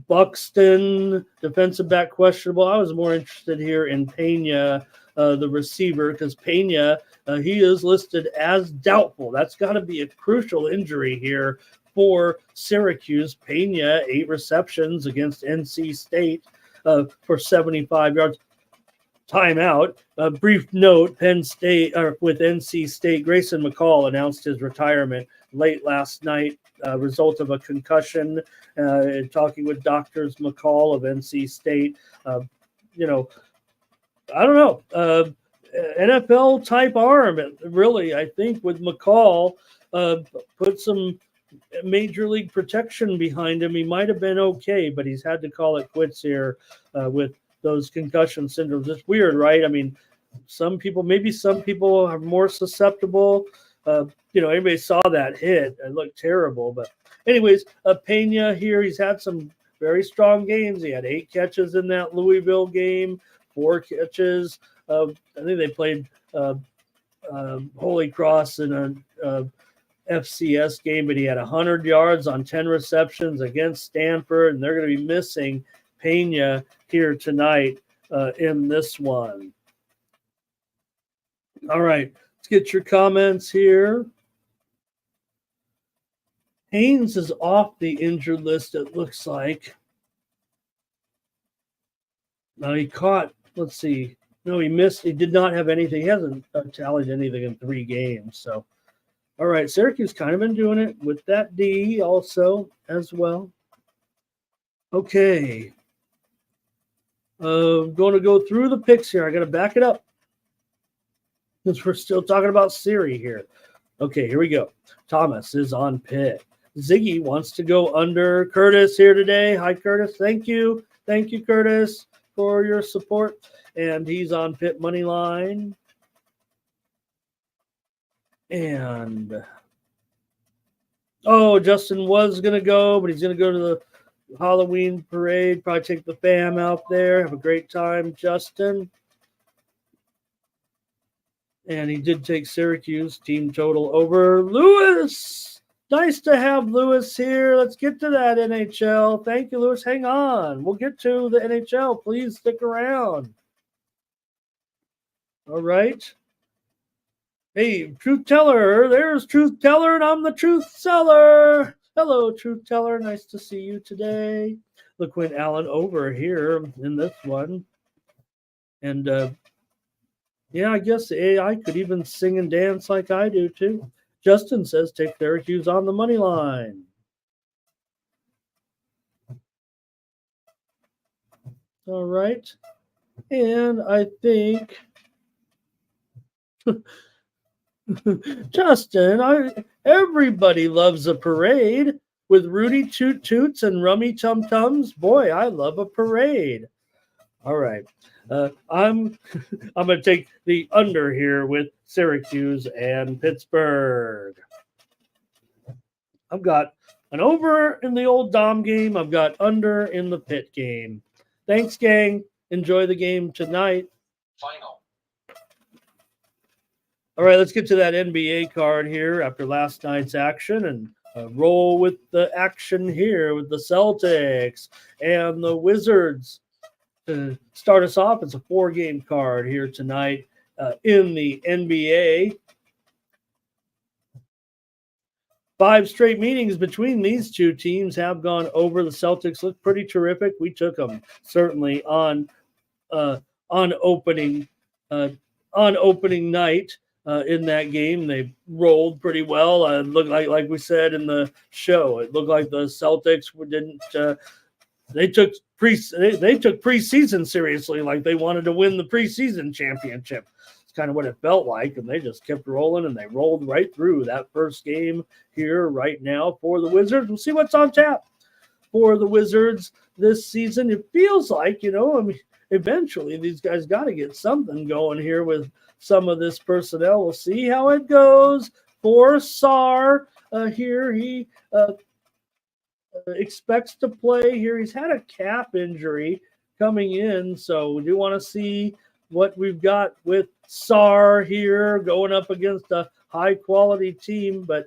Buxton, defensive back, questionable. I was more interested here in Pena, the receiver, because Pena, he is listed as doubtful. That's got to be a crucial injury here for Syracuse. Pena, 8 receptions against NC State for 75 yards. Timeout. A brief note, with NC State, Grayson McCall announced his retirement late last night, result of a concussion. Talking with doctors, McCall of NC State, I don't know, NFL type arm, really, I think, with McCall, put some major league protection behind him. He might have been okay, but he's had to call it quits here with those concussion syndromes. It's weird, right? I mean, some people are more susceptible. Everybody saw that hit. It looked terrible. But anyways, Pena here, he's had some very strong games. He had 8 catches in that Louisville game, 4 catches. I think they played Holy Cross in a FCS game, but he had 100 yards on 10 receptions against Stanford, and they're going to be missing Pena here tonight in this one. All right, let's get your comments here. Haynes is off the injured list, it looks like. Now he caught, let's see. No, he missed. He did not have anything. He hasn't tallied anything in 3 games. So, all right, Syracuse kind of been doing it with that D also as well. Okay. Going to go through the picks here. I got to back it up because we're still talking about Siri here. Okay, here we go. Thomas is on Pitt. Ziggy wants to go under. Curtis here today. Hi, Curtis. Thank you. Thank you, Curtis, for your support. And he's on Pitt money line. And Justin was going to go, but he's going to go to the Halloween parade. Probably take the fam out there. Have a great time, Justin. And he did take Syracuse team total over Lewis. Nice to have Lewis here. Let's get to that NHL. Thank you, Lewis. Hang on. We'll get to the NHL. Please stick around. All right. Hey, Truth Teller. There's Truth Teller, and I'm the Truth Seller. Hello, Truth Teller. Nice to see you today. LaQuint Allen over here in this one. And, I guess the AI could even sing and dance like I do, too. Justin says take Syracuse on the money line. All right. And I think... Justin, everybody loves a parade with Rudy Toot Toots and Rummy Tum Tums. Boy, I love a parade. All right. I'm going to take the under here with Syracuse and Pittsburgh. I've got an over in the old Dom game. I've got under in the Pitt game. Thanks, gang. Enjoy the game tonight. Final. All right, let's get to that NBA card here after last night's action and roll with the action here with the Celtics and the Wizards. To start us off, it's a 4-game card here tonight in the NBA. 5 straight meetings between these two teams have gone over. The Celtics look pretty terrific. We took them certainly on opening night. In that game, they rolled pretty well. It looked like we said in the show, it looked like the Celtics didn't. They took preseason seriously, like they wanted to win the preseason championship. It's kind of what it felt like, and they just kept rolling, and they rolled right through that first game here right now for the Wizards. We'll see what's on tap for the Wizards this season. It feels like, eventually these guys got to get something going here with some of this personnel. We'll see how it goes for Sarr here. He expects to play here. He's had a calf injury coming in, so we do want to see what we've got with Sarr here going up against a high-quality team, but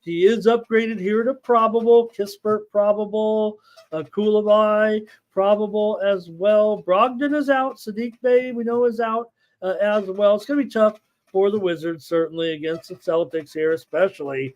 he is upgraded here to probable. Kispert probable. Koulibaly probable as well. Brogdon is out. Sadiq Bey, we know, is out as well. It's going to be tough for the Wizards, certainly, against the Celtics here, especially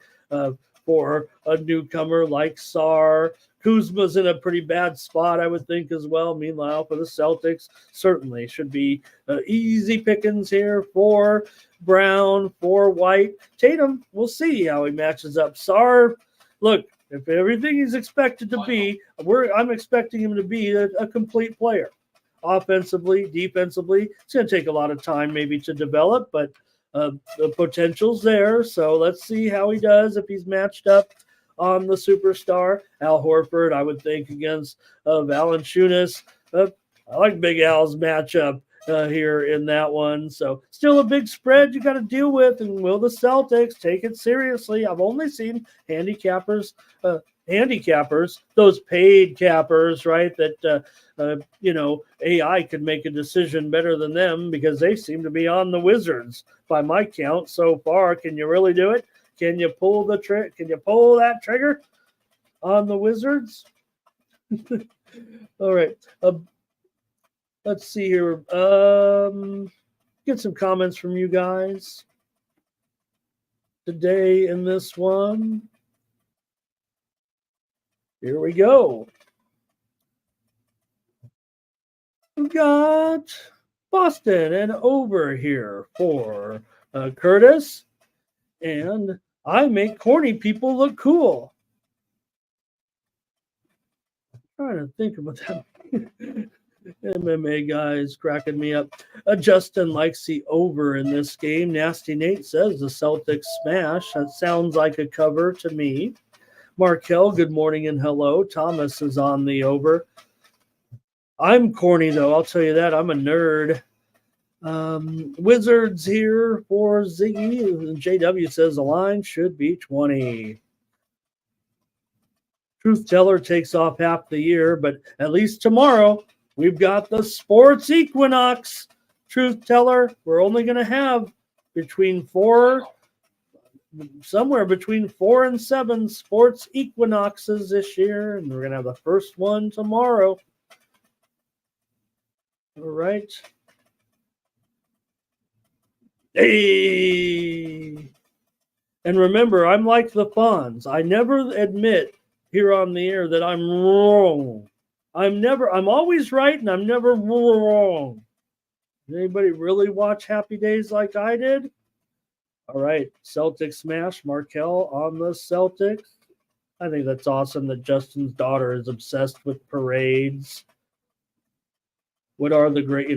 for a newcomer like Sarr. Kuzma's in a pretty bad spot, I would think, as well. Meanwhile, for the Celtics, certainly should be easy pickings here for Brown, for White. Tatum, we'll see how he matches up. Sarr, look, if everything he's expected to be, I'm expecting him to be a complete player. Offensively, defensively, it's going to take a lot of time maybe to develop, but the potential's there. So let's see how he does if he's matched up on the superstar. Al Horford, I would think, against Valanciunas. I like Big Al's matchup here in that one. So still a big spread you got to deal with. And will the Celtics take it seriously? I've only seen handicappers, those paid cappers, right? That, AI could make a decision better than them because they seem to be on the Wizards by my count so far. Can you really do it? Can you pull the trick? Can you pull that trigger on the Wizards? All right. Let's see here. Get some comments from you guys today in this one. Here we go. We've got Boston and over here for Curtis. And I make corny people look cool. I'm trying to think about that. MMA guys cracking me up. Justin likes the over in this game. Nasty Nate says the Celtics smash. That sounds like a cover to me. Markel, good morning and hello. Thomas is on the over. I'm corny, though. I'll tell you that. I'm a nerd. Wizards here for Ziggy. JW says the line should be 20. Truth Teller takes off half the year, but at least tomorrow we've got the sports equinox. Truth Teller, we're only going to have somewhere between 4 and 7 sports equinoxes this year, and we're going to have the first one tomorrow. All right. Hey. And remember, I'm like the Fonz. I never admit here on the air that I'm wrong. I'm always right and I'm never wrong. Did anybody really watch Happy Days like I did? All right. Celtics smash. Markel on the Celtics. I think that's awesome that Justin's daughter is obsessed with parades. What are the great,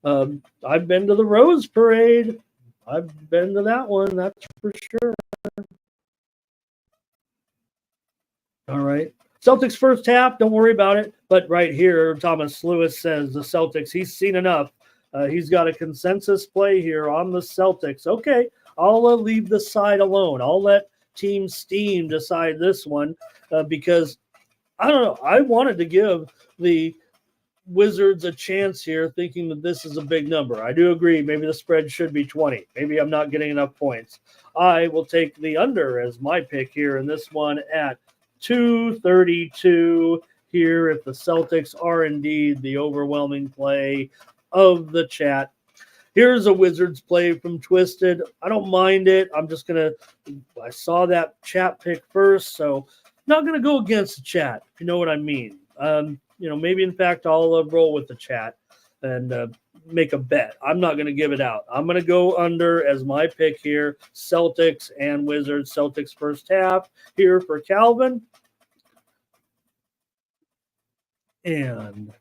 I've been to the Rose Parade. I've been to that one, that's for sure. All right. Celtics first half, don't worry about it. But right here, Thomas Lewis says the Celtics, he's seen enough. He's got a consensus play here on the Celtics. Okay, I'll leave the side alone. I'll let Team Steam decide this one because I don't know. I wanted to give the Wizards a chance here, thinking that this is a big number. I do agree. Maybe the spread should be 20. Maybe I'm not getting enough points. I will take the under as my pick here in this one at 232 here if the Celtics are indeed the overwhelming play of the chat. Here's a Wizards play from Twisted. I don't mind it. I'm just going to – I saw that chat pick first, so not going to go against the chat, if you know what I mean. Maybe, in fact, I'll roll with the chat and make a bet. I'm not going to give it out. I'm going to go under as my pick here, Celtics and Wizards. Celtics first half here for Calvin. And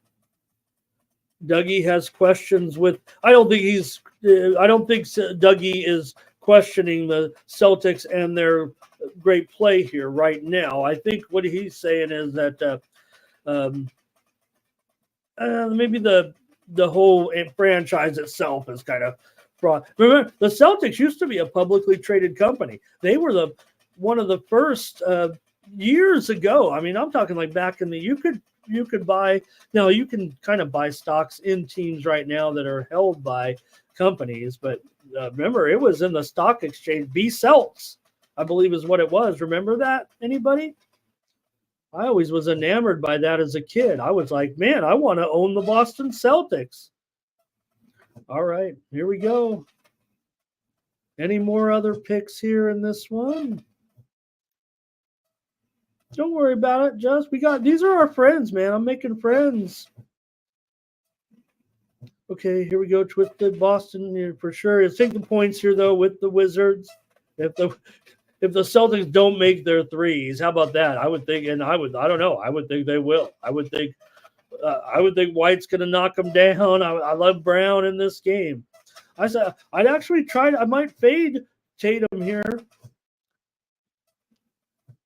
Dougie has questions with – I don't think Dougie is questioning the Celtics and their great play here right now. I think what he's saying is that maybe the whole franchise itself is kind of fraud. Remember, the Celtics used to be a publicly traded company. They were one of the first years ago. I mean, I'm talking like back in the you could buy. Now you can kind of buy stocks in teams right now that are held by companies, but remember, it was in the stock exchange. B-Celts, I believe, is what it was. Remember that? Anybody? I always was enamored by that as a kid. I was like, man, I want to own the Boston Celtics. All right, here we go. Any more other picks here in this one? Don't worry about it, these are our friends, man. I'm making friends. Okay, here we go. Twisted Boston here for sure. Let's take the points here, though, with the Wizards. If the Celtics don't make their threes, how about that? I would think, and I don't know. I would think they will. I would think White's going to knock them down. I love Brown in this game. I'd actually try. I might fade Tatum here.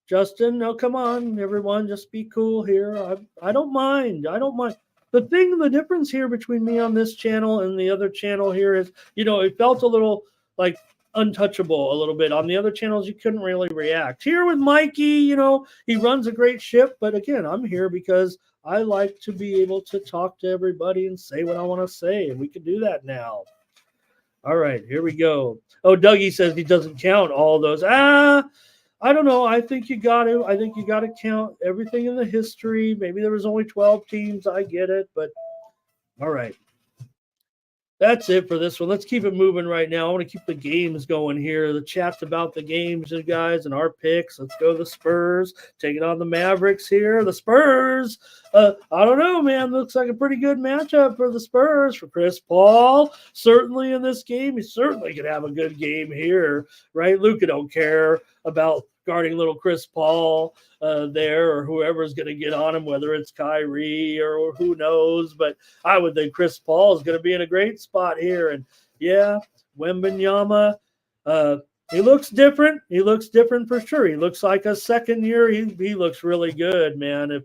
Justin, no, come on, everyone, just be cool here. I don't mind. The difference here between me on this channel and the other channel here is, it felt a little like untouchable a little bit. On the other channels, you couldn't really react. Here with Mikey, he runs a great ship. But again, I'm here because I like to be able to talk to everybody and say what I want to say. And we can do that now. All right, here we go. Oh, Dougie says he doesn't count all those. I don't know. I think you got to count everything in the history. Maybe there was only 12 teams. I get it. But all right. That's it for this one. Let's keep it moving right now. I want to keep the games going here. The chat's about the games, you guys, and our picks. Let's go the Spurs. Taking on the Mavericks here. The Spurs. I don't know, man. Looks like a pretty good matchup for the Spurs, for Chris Paul. Certainly in this game, he certainly could have a good game here, right? Luka don't care about guarding little Chris Paul there, or whoever's going to get on him, whether it's Kyrie or who knows. But I would think Chris Paul is going to be in a great spot here. And yeah, Wembanyama, he looks different. He looks different for sure. He looks like a second year. He looks really good, man.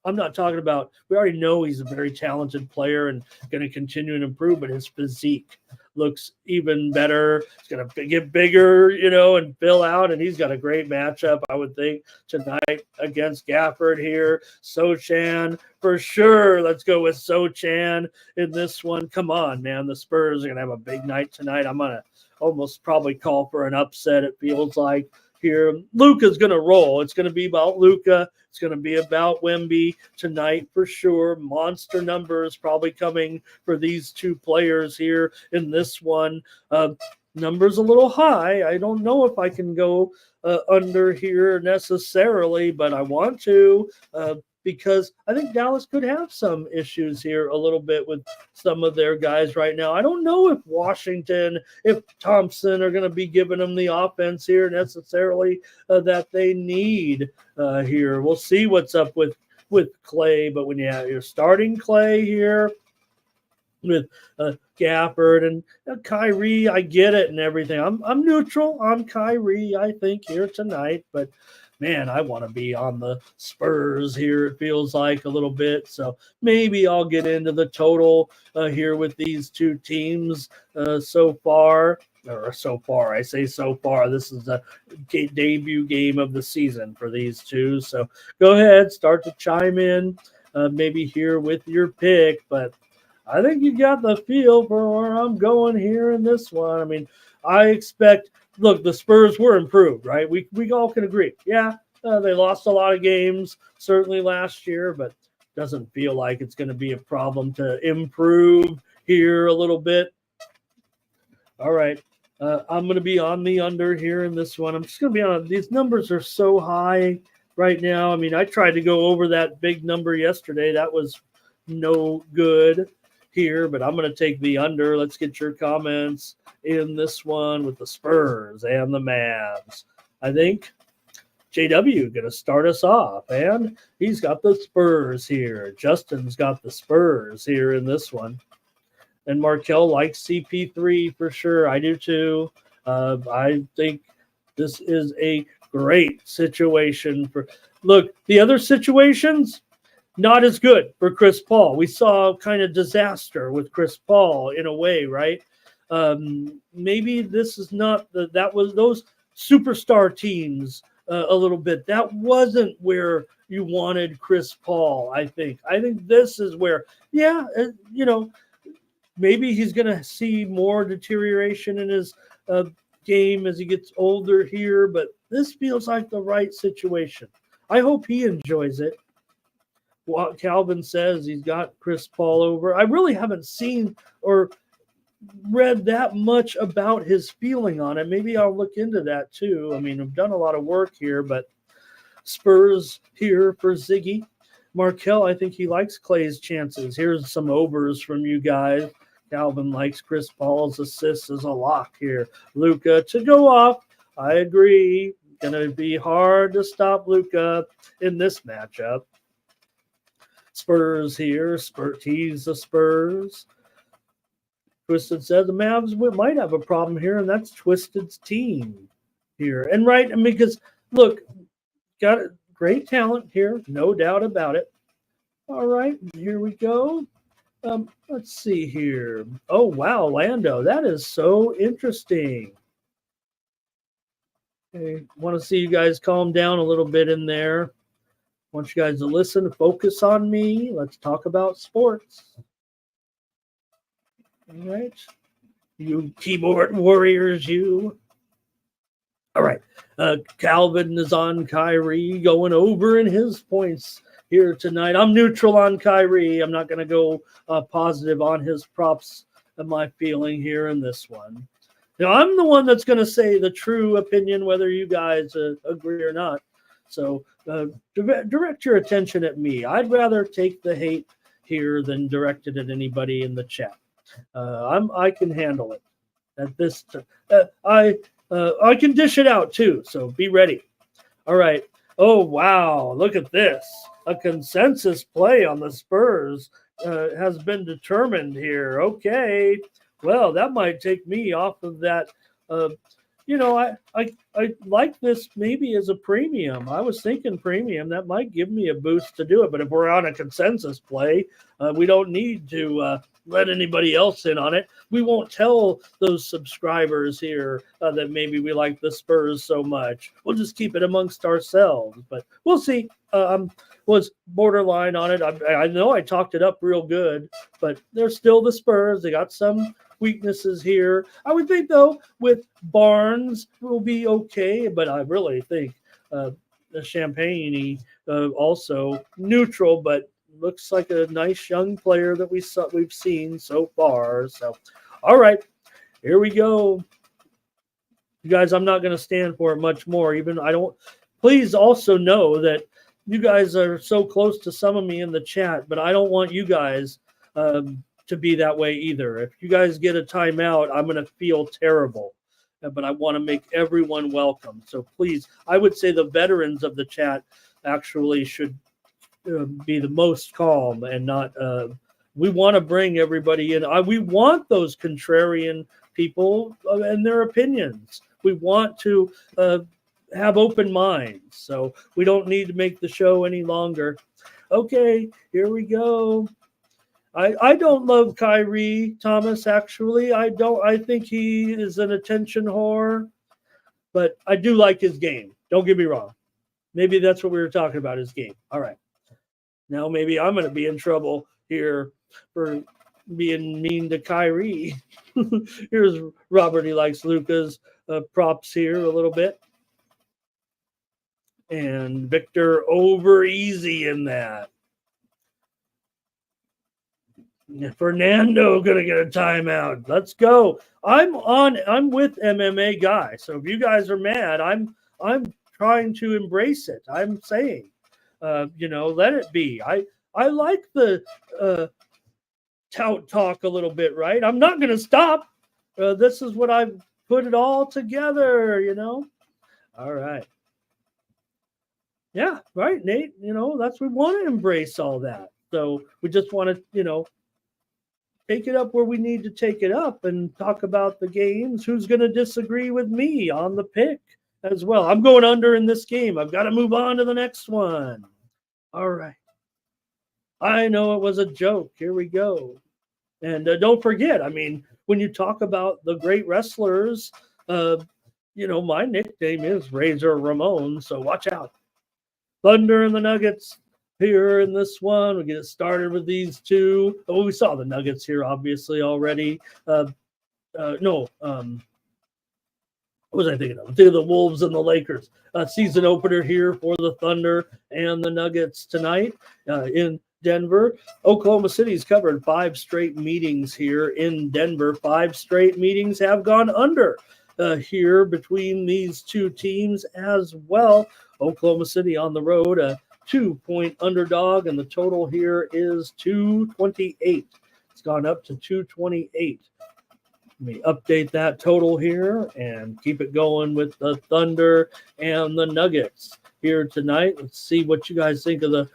I'm not talking about, we already know he's a very talented player and going to continue to improve, but his physique looks even better. He's going to get bigger, and fill out, and he's got a great matchup, I would think, tonight against Gafford here. Sochan, for sure. Let's go with Sochan in this one. Come on, man. The Spurs are going to have a big night tonight. I'm going to almost probably call for an upset, it feels like. Here, Luka's going to roll. It's going to be about Luka. It's going to be about Wemby tonight for sure. Monster numbers probably coming for these two players here in this one. Numbers a little high. I don't know if I can go under here necessarily, but I want to because I think Dallas could have some issues here a little bit with some of their guys right now. I don't know if Washington, if Thompson are going to be giving them the offense here necessarily that they need here. We'll see what's up with Clay, but when you have your starting Clay here with Gafford and Kyrie, I get it and everything. I'm neutral on Kyrie, I think, here tonight, but man, I want to be on the Spurs here, it feels like a little bit. So maybe I'll get into the total here with these two teams so far. Or so far, I say so far. This is the debut game of the season for these two. So go ahead, start to chime in, maybe here with your pick. But I think you got the feel for where I'm going here in this one. I mean, I expect, look, the Spurs were improved, right? We all can agree. Yeah, they lost a lot of games, certainly last year, but doesn't feel like it's going to be a problem to improve here a little bit. All right. I'm going to be on the under here in this one. I'm just going to be on. These numbers are so high right now. I mean, I tried to go over that big number yesterday. That was no good here, but I'm going to take the under. Let's get your comments in this one with the Spurs and the Mavs. I think JW going to start us off, and he's got the Spurs here. Justin's got the Spurs here in this one. And Markel likes CP3 for sure. I do too. I think this is a great situation for. Look, the other situations, not as good for Chris Paul. We saw kind of disaster with Chris Paul in a way, right? Maybe this is not that was those superstar teams a little bit. That wasn't where you wanted Chris Paul. I think this is where, maybe he's going to see more deterioration in his game as he gets older here, but this feels like the right situation. I hope he enjoys it. What Calvin says, he's got Chris Paul over. I really haven't seen or read that much about his feeling on it. Maybe I'll look into that too. I mean, I've done a lot of work here, but Spurs here for Ziggy. Markel, I think he likes Clay's chances. Here's some overs from you guys. Calvin likes Chris Paul's assists as a lock here. Luka to go off. I agree. Going to be hard to stop Luka in this matchup. Spurs here. Tease the Spurs. Twisted said the Mavs might have a problem here, and that's Twisted's team here. And right, because, look, got great talent here. No doubt about it. All right, here we go. Let's see here. Oh, wow, Lando. That is so interesting. Okay, want to see you guys calm down a little bit in there. Want you guys to listen, focus on me. Let's talk about sports. All right. You keyboard warriors, you. All right. Calvin is on Kyrie going over in his points here tonight. I'm neutral on Kyrie. I'm not going to go positive on his props and my feeling here in this one. Now, I'm the one that's going to say the true opinion, whether you guys agree or not. So direct your attention at me. I'd rather take the hate here than direct it at anybody in the chat. I can handle it. At this, I can dish it out too. So be ready. All right. Oh wow! Look at this. A consensus play on the Spurs has been determined here. Okay. Well, that might take me off of that. I like this maybe as a premium. I was thinking premium. That might give me a boost to do it. But if we're on a consensus play, we don't need to let anybody else in on it. We won't tell those subscribers here that maybe we like the Spurs so much. We'll just keep it amongst ourselves. But we'll see. Was borderline on it. I know I talked it up real good, but they're still the Spurs. They got some weaknesses here. I would think, though, with Barnes will be okay, but I really think the Champagne also neutral, but looks like a nice young player that we've seen so far. So, all right, here we go. You guys, I'm not going to stand for it much more. Please also know that you guys are so close to some of me in the chat, but I don't want you guys to be that way either. If you guys get a timeout, I'm going to feel terrible. But I want to make everyone welcome. So please, I would say the veterans of the chat actually should be the most calm and not we want to bring everybody in. We want those contrarian people and their opinions. We want to have open minds. So we don't need to make the show any longer. Okay, here we go. I don't love Kyrie Thomas, actually. I don't. I think he is an attention whore, but I do like his game. Don't get me wrong. Maybe that's what we were talking about, his game. All right. Now maybe I'm going to be in trouble here for being mean to Kyrie. Here's Robert. He likes Luka's props here a little bit. And Victor over easy in that. Fernando gonna get a timeout. Let's go. I'm with MMA guy. So if you guys are mad, I'm trying to embrace it. I'm saying, let it be. I like the tout talk a little bit, right? I'm not gonna stop. This is what I've put it all together. All right. Yeah, right, Nate. That's we want to embrace all that. So we just want to, take it up where we need to take it up and talk about the games. Who's going to disagree with me on the pick as well? I'm going under in this game. I've got to move on to the next one. All right. I know it was a joke. Here we go. And don't forget, when you talk about the great wrestlers, my nickname is Razor Ramon, so watch out. Thunder and the Nuggets here in this one. We get it started with these two. Oh, we saw the Nuggets here, obviously, already. What was I thinking of? I'm thinking of the Wolves and the Lakers. Season opener here for the Thunder and the Nuggets tonight in Denver. Oklahoma City's covered 5 straight meetings here in Denver. 5 straight meetings have gone under here between these two teams as well. Oklahoma City on the road, a 2-point underdog, and the total here is 228. It's gone up to 228. Let me update that total here and keep it going with the Thunder and the Nuggets here tonight. Let's see what you guys think of the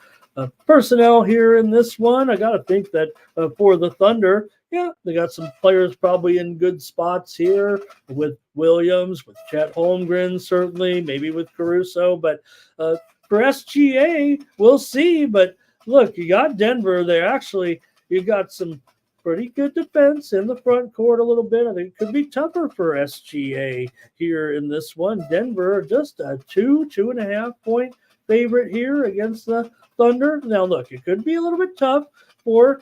personnel here in this one. I got to think that for the Thunder, they got some players probably in good spots here with Williams, with Chet Holmgren, certainly, maybe with Caruso. But for SGA, we'll see. But look, you got Denver there. Actually, you got some pretty good defense in the front court a little bit. I think it could be tougher for SGA here in this one. Denver, just a 2.5 point favorite here against the Thunder. Now, look, it could be a little bit tough for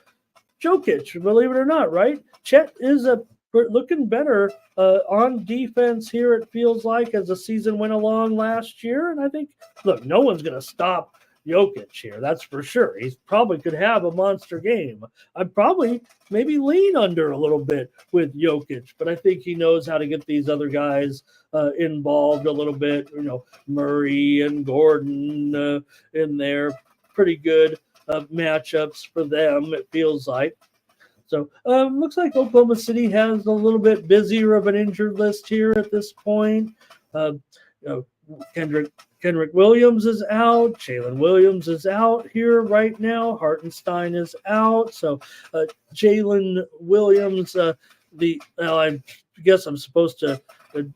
Jokic, believe it or not, right? Chet is looking better on defense here, it feels like, as the season went along last year. And I think, look, no one's going to stop Jokic here, that's for sure. He probably could have a monster game. I'd probably maybe lean under a little bit with Jokic, but I think he knows how to get these other guys involved a little bit. Murray and Gordon in there. Pretty good matchups for them, it feels like. So looks like Oklahoma City has a little bit busier of an injured list here at this point. Kendrick Williams is out. Jalen Williams is out here right now. Hartenstein is out. So Jalen Williams, I guess I'm supposed to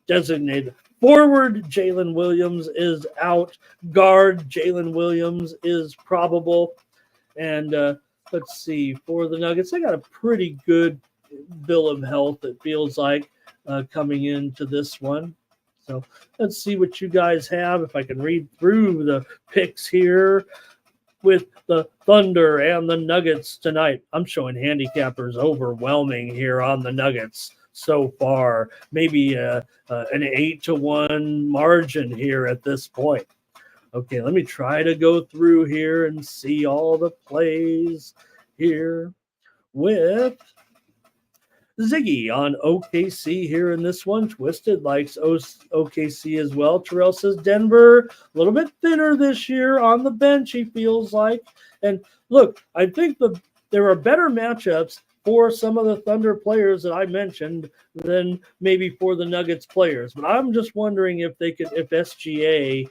designate forward. Jalen Williams is out. Guard Jalen Williams is probable. And let's see, for the Nuggets, they got a pretty good bill of health, it feels like, coming into this one. So let's see what you guys have. If I can read through the picks here with the Thunder and the Nuggets tonight. I'm showing handicappers overwhelming here on the Nuggets so far. Maybe an 8-1 margin here at this point. Okay, let me try to go through here and see all the plays here with Ziggy on OKC here in this one. Twisted likes OKC as well. Terrell says Denver, a little bit thinner this year on the bench, he feels like. And look, I think there are better matchups for some of the Thunder players that I mentioned than maybe for the Nuggets players. But I'm just wondering if SGA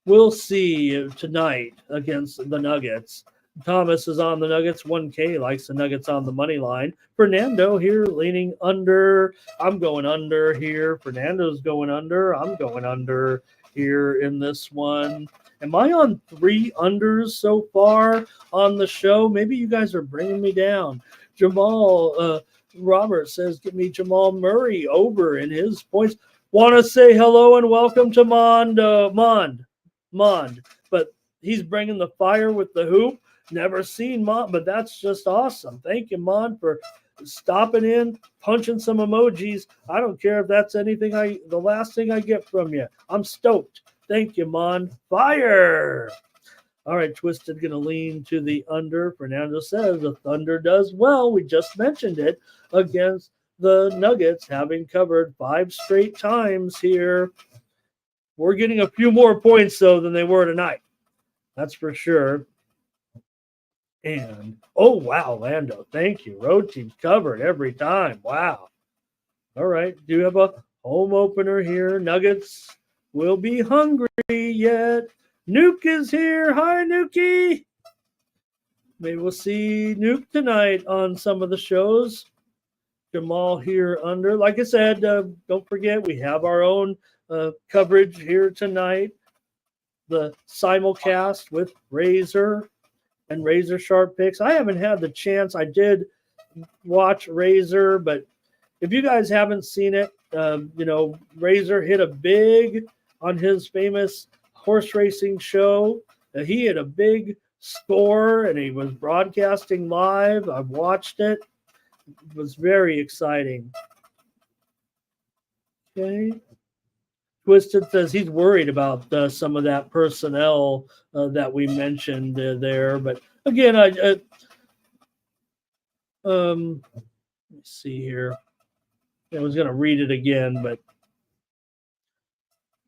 we'll see tonight against the Nuggets Thomas is on the Nuggets. 1K likes the Nuggets on the money line. Fernando here leaning under. I'm going under here. Fernando's going under. I'm going under here in this one. Am I on 3 unders so far on the show? Maybe you guys are bringing me down. Jamal Robert says, "Give me Jamal Murray over in his points." Want to say hello and welcome to Mond. But he's bringing the fire with the hoop. Never seen Mond, but that's just awesome. Thank you, Mond, for stopping in, punching some emojis. I don't care if that's the last thing I get from you. I'm stoked. Thank you, Mond. Fire! All right, Twisted going to lean to the under. Fernando says the Thunder does well. We just mentioned it against the Nuggets, having covered 5 straight times here. We're getting a few more points, though, than they were tonight. That's for sure. And, oh, wow, Lando, thank you. Road team's covered every time. Wow. All right, do have a home opener here. Nuggets will be hungry yet. Nuke is here. Hi, Nukie. Maybe we'll see Nuke tonight on some of the shows. Jamal here under. Like I said, don't forget, we have our own coverage here tonight. The simulcast with Razor and Razor Sharp Picks. I haven't had the chance. I did watch Razor, but if you guys haven't seen it, Razor hit a big on his famous horse racing show. He had a big score, and he was broadcasting live. I've watched it. It was very exciting. Okay. Twisted says he's worried about some of that personnel that we mentioned there. But again, let me see here. I was going to read it again, but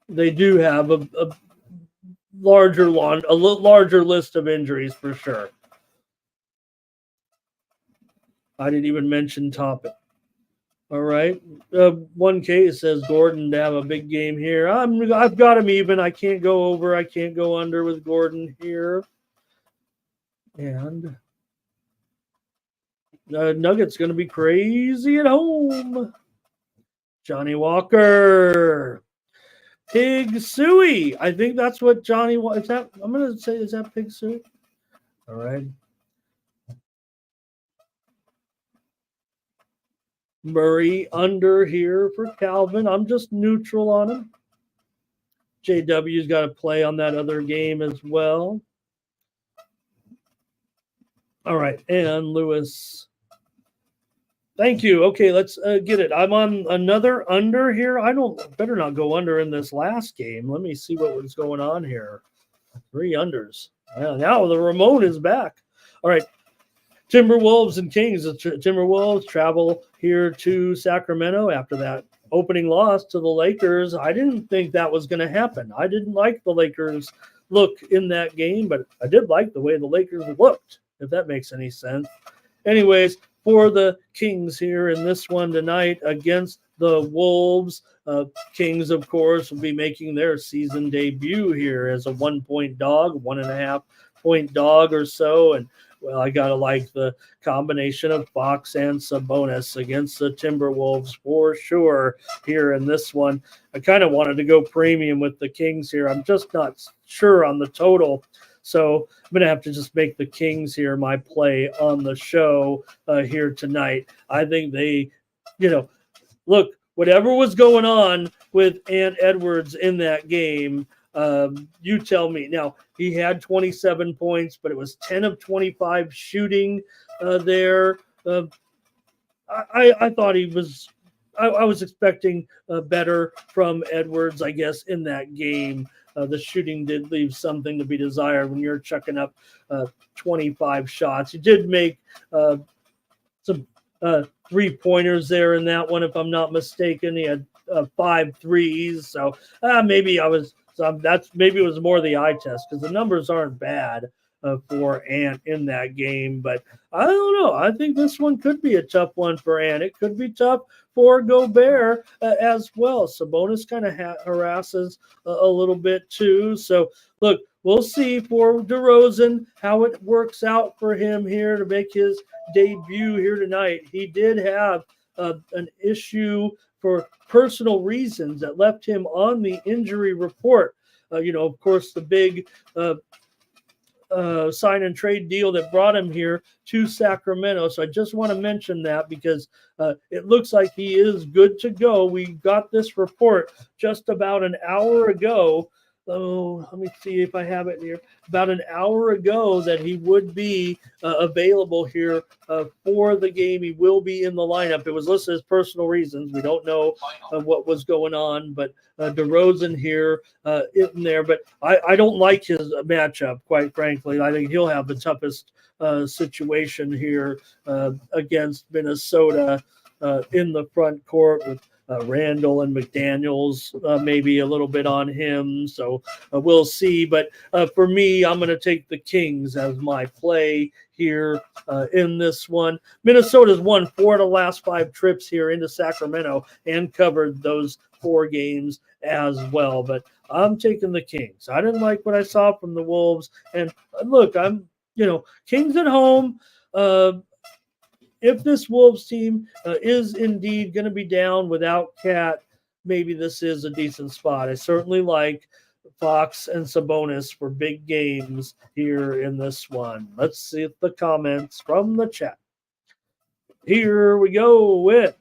they do have a larger list of injuries for sure. I didn't even mention Toppin. All right. 1K says Gordon to have a big game here. I've got him even. I can't go over. I can't go under with Gordon here. And Nuggets going to be crazy at home. Johnny Walker. Pig Suey. I think that's what Johnny is that. I'm going to say, is that Pig Suey? All right. Murray under here for Calvin. I'm just neutral on him. JW's got to play on that other game as well. All right. And Lewis. Thank you. Okay, let's get it. I'm on another under here. Better not go under in this last game. Let me see what was going on here. 3 unders. Now the Ramon is back. All right. Timberwolves and Kings. The Timberwolves travel here to Sacramento after that opening loss to the Lakers. I didn't think that was going to happen. I didn't like the Lakers' look in that game, but I did like the way the Lakers looked, if that makes any sense. Anyways, for the Kings here in this one tonight against the Wolves. Kings, of course, will be making their season debut here as a 1-point dog, 1.5-point dog or so. And well, I got to like the combination of Fox and Sabonis against the Timberwolves for sure here in this one. I kind of wanted to go premium with the Kings here. I'm just not sure on the total. So I'm going to have to just make the Kings here my play on the show here tonight. I think they, look, whatever was going on with Ant Edwards in that game, you tell me. Now, he had 27 points, but it was 10 of 25 shooting there. I thought he was – I was expecting better from Edwards, I guess, in that game. The shooting did leave something to be desired when you're chucking up 25 shots. He did make some 3-pointers there in that one, if I'm not mistaken. He had 5 threes. So maybe it was more the eye test because the numbers aren't bad for Ant in that game. But I don't know. I think this one could be a tough one for Ant. It could be tough for Gobert as well. Sabonis kind of harasses a little bit too. So, look, we'll see for DeRozan how it works out for him here to make his debut here tonight. He did have an issue for personal reasons that left him on the injury report. Of course, the big sign and trade deal that brought him here to Sacramento. So I just want to mention that because it looks like he is good to go. We got this report just about an hour ago. Oh, let me see if I have it here. About an hour ago that he would be available here for the game. He will be in the lineup. It was listed as personal reasons. We don't know what was going on, but DeRozan here in there. But I don't like his matchup, quite frankly. I think he'll have the toughest situation here against Minnesota in the front court with Randall and McDaniels, maybe a little bit on him. So we'll see. But for me, I'm going to take the Kings as my play here in this one. Minnesota's won 4 of the last 5 trips here into Sacramento and covered those 4 games as well. But I'm taking the Kings. I didn't like what I saw from the Wolves. And look, Kings at home. If this Wolves team is indeed going to be down without Cat, maybe this is a decent spot. I certainly like Fox and Sabonis for big games here in this one. Let's see the comments from the chat. Here we go with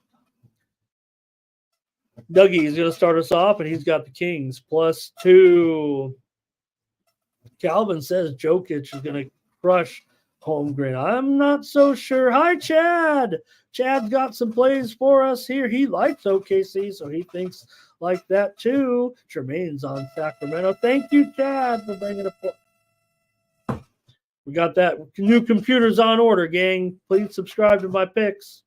Dougie. He's going to start us off, and he's got the Kings +2. Calvin says Jokic is going to crush Holmgren. I'm not so sure. Hi, Chad. Chad's got some plays for us here. He likes OKC, so he thinks like that too. Tremaine's on Sacramento. Thank you, Chad, for bringing it. We got that. New computers on order, gang. Please subscribe to my picks.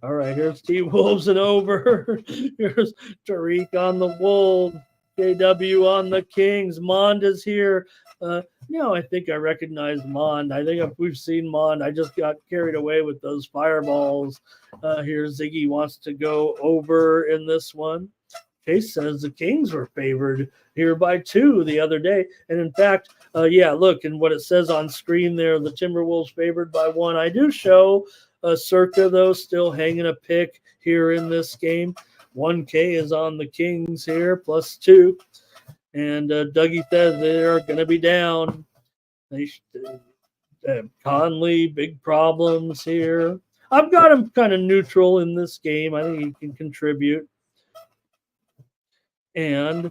All right, here's T-Wolves and over. Here's Tariq on the Wolves. KW on the Kings. Mond is here. I think I recognize Mond. I think we've seen Mond. I just got carried away with those fireballs. Here, Ziggy wants to go over in this one. Chase says the Kings were favored here by 2 the other day. And in fact, look, and what it says on screen there, the Timberwolves favored by 1. I do show Circa, though, still hanging a pick here in this game. 1K is on the Kings here, +2. And Dougie says they're going to be down. Conley, big problems here. I've got him kind of neutral in this game. I think he can contribute. And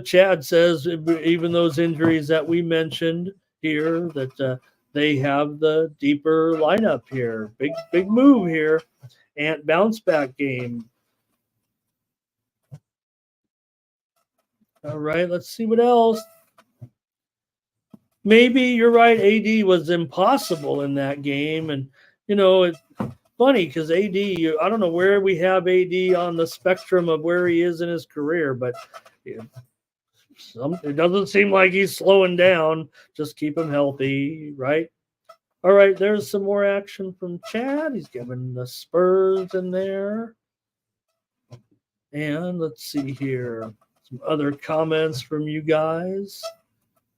Chad says even those injuries that we mentioned here, that they have the deeper lineup here. Big move here. And bounce back game. All right, let's see what else. Maybe you're right. AD was impossible in that game. And, it's funny because AD, I don't know where we have AD on the spectrum of where he is in his career, but it doesn't seem like he's slowing down. Just keep him healthy, right? All right, there's some more action from Chad. He's giving the Spurs in there. And let's see here. Some other comments from you guys.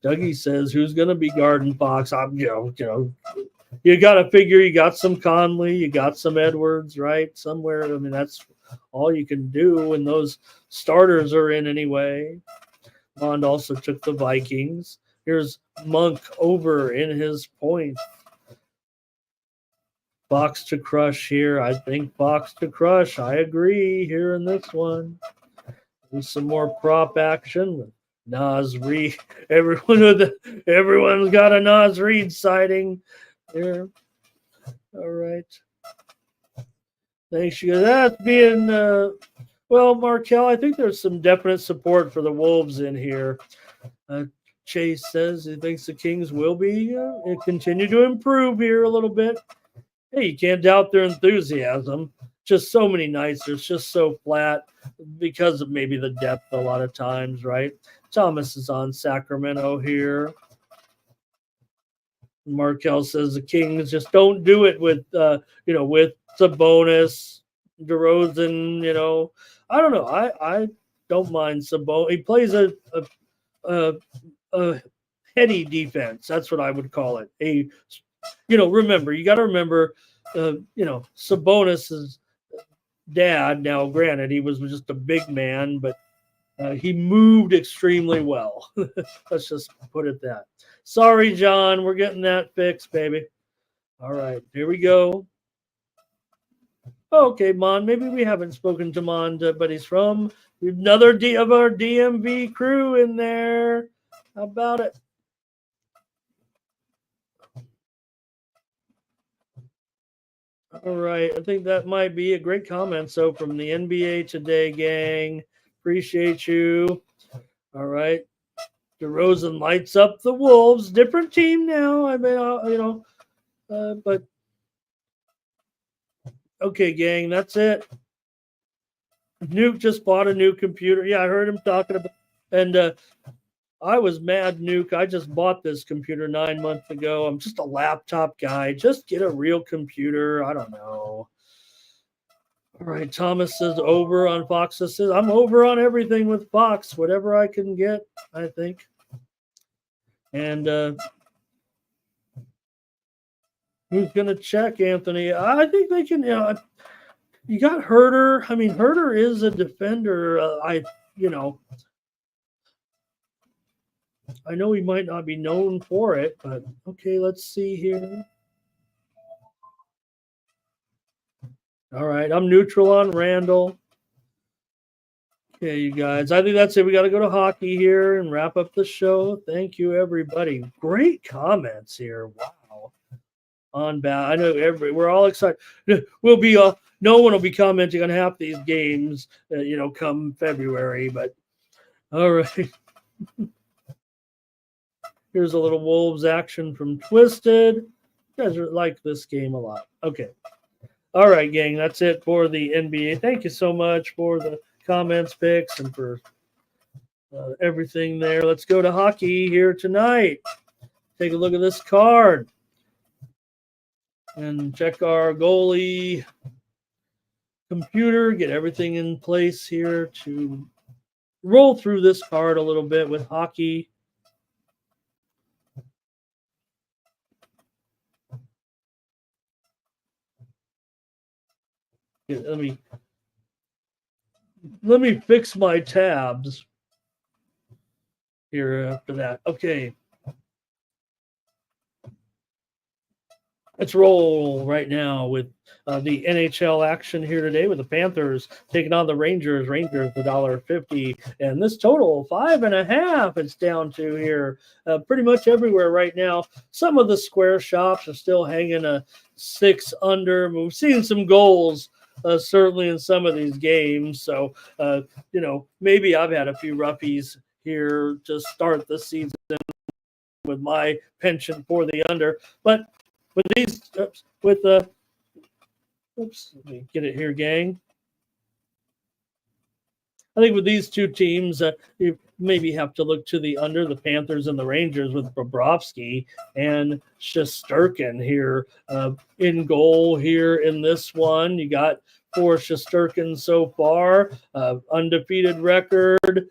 Dougie says, who's going to be guarding Fox? You got to figure you got some Conley, you got some Edwards, right? Somewhere. I mean, that's all you can do when those starters are in anyway. Bond also took the Vikings. Here's Monk over in his point. Fox to crush here. I think Fox to crush. I agree here in this one. There's some more prop action with Nas Reed. Everyone's got a Nas Reed sighting here. All right. Thanks, you guys. That's being Markel, I think there's some definite support for the Wolves in here. Chase says he thinks the Kings will be continue to improve here a little bit. Hey, you can't doubt their enthusiasm. Just so many nights. It's just so flat because of maybe the depth a lot of times, right? Thomas is on Sacramento here. Markel says the Kings just don't do it with, with Sabonis, DeRozan, I don't know. I don't mind Sabonis. He plays a heady defense. That's what I would call it. Remember, you got to remember, Sabonis's dad. Now, granted, he was just a big man, but he moved extremely well. Let's just put it that. Sorry, John. We're getting that fixed, baby. All right. Here we go. Okay, Mon. Maybe we haven't spoken to Mon, but he's from another of our DMV crew in there. How about it? All right. I think that might be a great comment. So from the NBA Today gang, appreciate you. All right. DeRozan lights up the Wolves. Different team now. I mean, but okay, gang, that's it. Nuke just bought a new computer. Yeah, I heard him talking about, and I was mad, Nuke. I just bought this computer 9 months ago. I'm just a laptop guy. Just get a real computer. I don't know. All right, Thomas says over on Fox. Says I'm over on everything with Fox. Whatever I can get, I think. And who's going to check, Anthony? I think they can. You got Herter. I mean, Herter is a defender. I know he might not be known for it, but okay, let's see here. All right, I'm neutral on Randall. Okay, you guys. I think that's it. We got to go to hockey here and wrap up the show. Thank you, everybody. Great comments here. Wow. On bad. I know we're all excited. We'll be no one will be commenting on half these games, come February. But all right. Here's a little Wolves action from Twisted. You guys like this game a lot. Okay. All right, gang. That's it for the NBA. Thank you so much for the comments, picks, and for everything there. Let's go to hockey here tonight. Take a look at this card and check our goalie computer, get everything in place here to roll through this card a little bit with hockey. Let me fix my tabs here after that. Okay. Let's roll right now with the NHL action here today with the Panthers taking on the Rangers. Rangers $1.50, and this total 5.5. It's down to here pretty much everywhere right now. Some of the square shops are still hanging a 6 under. We've seen some goals certainly in some of these games. So maybe I've had a few roughies here to start the season with my penchant for the under, but. Let me get it here, gang. I think with these two teams, you maybe have to look to the under, the Panthers and the Rangers with Bobrovsky and Shesterkin here in goal here in this one. You got for Shesterkin so far, undefeated record.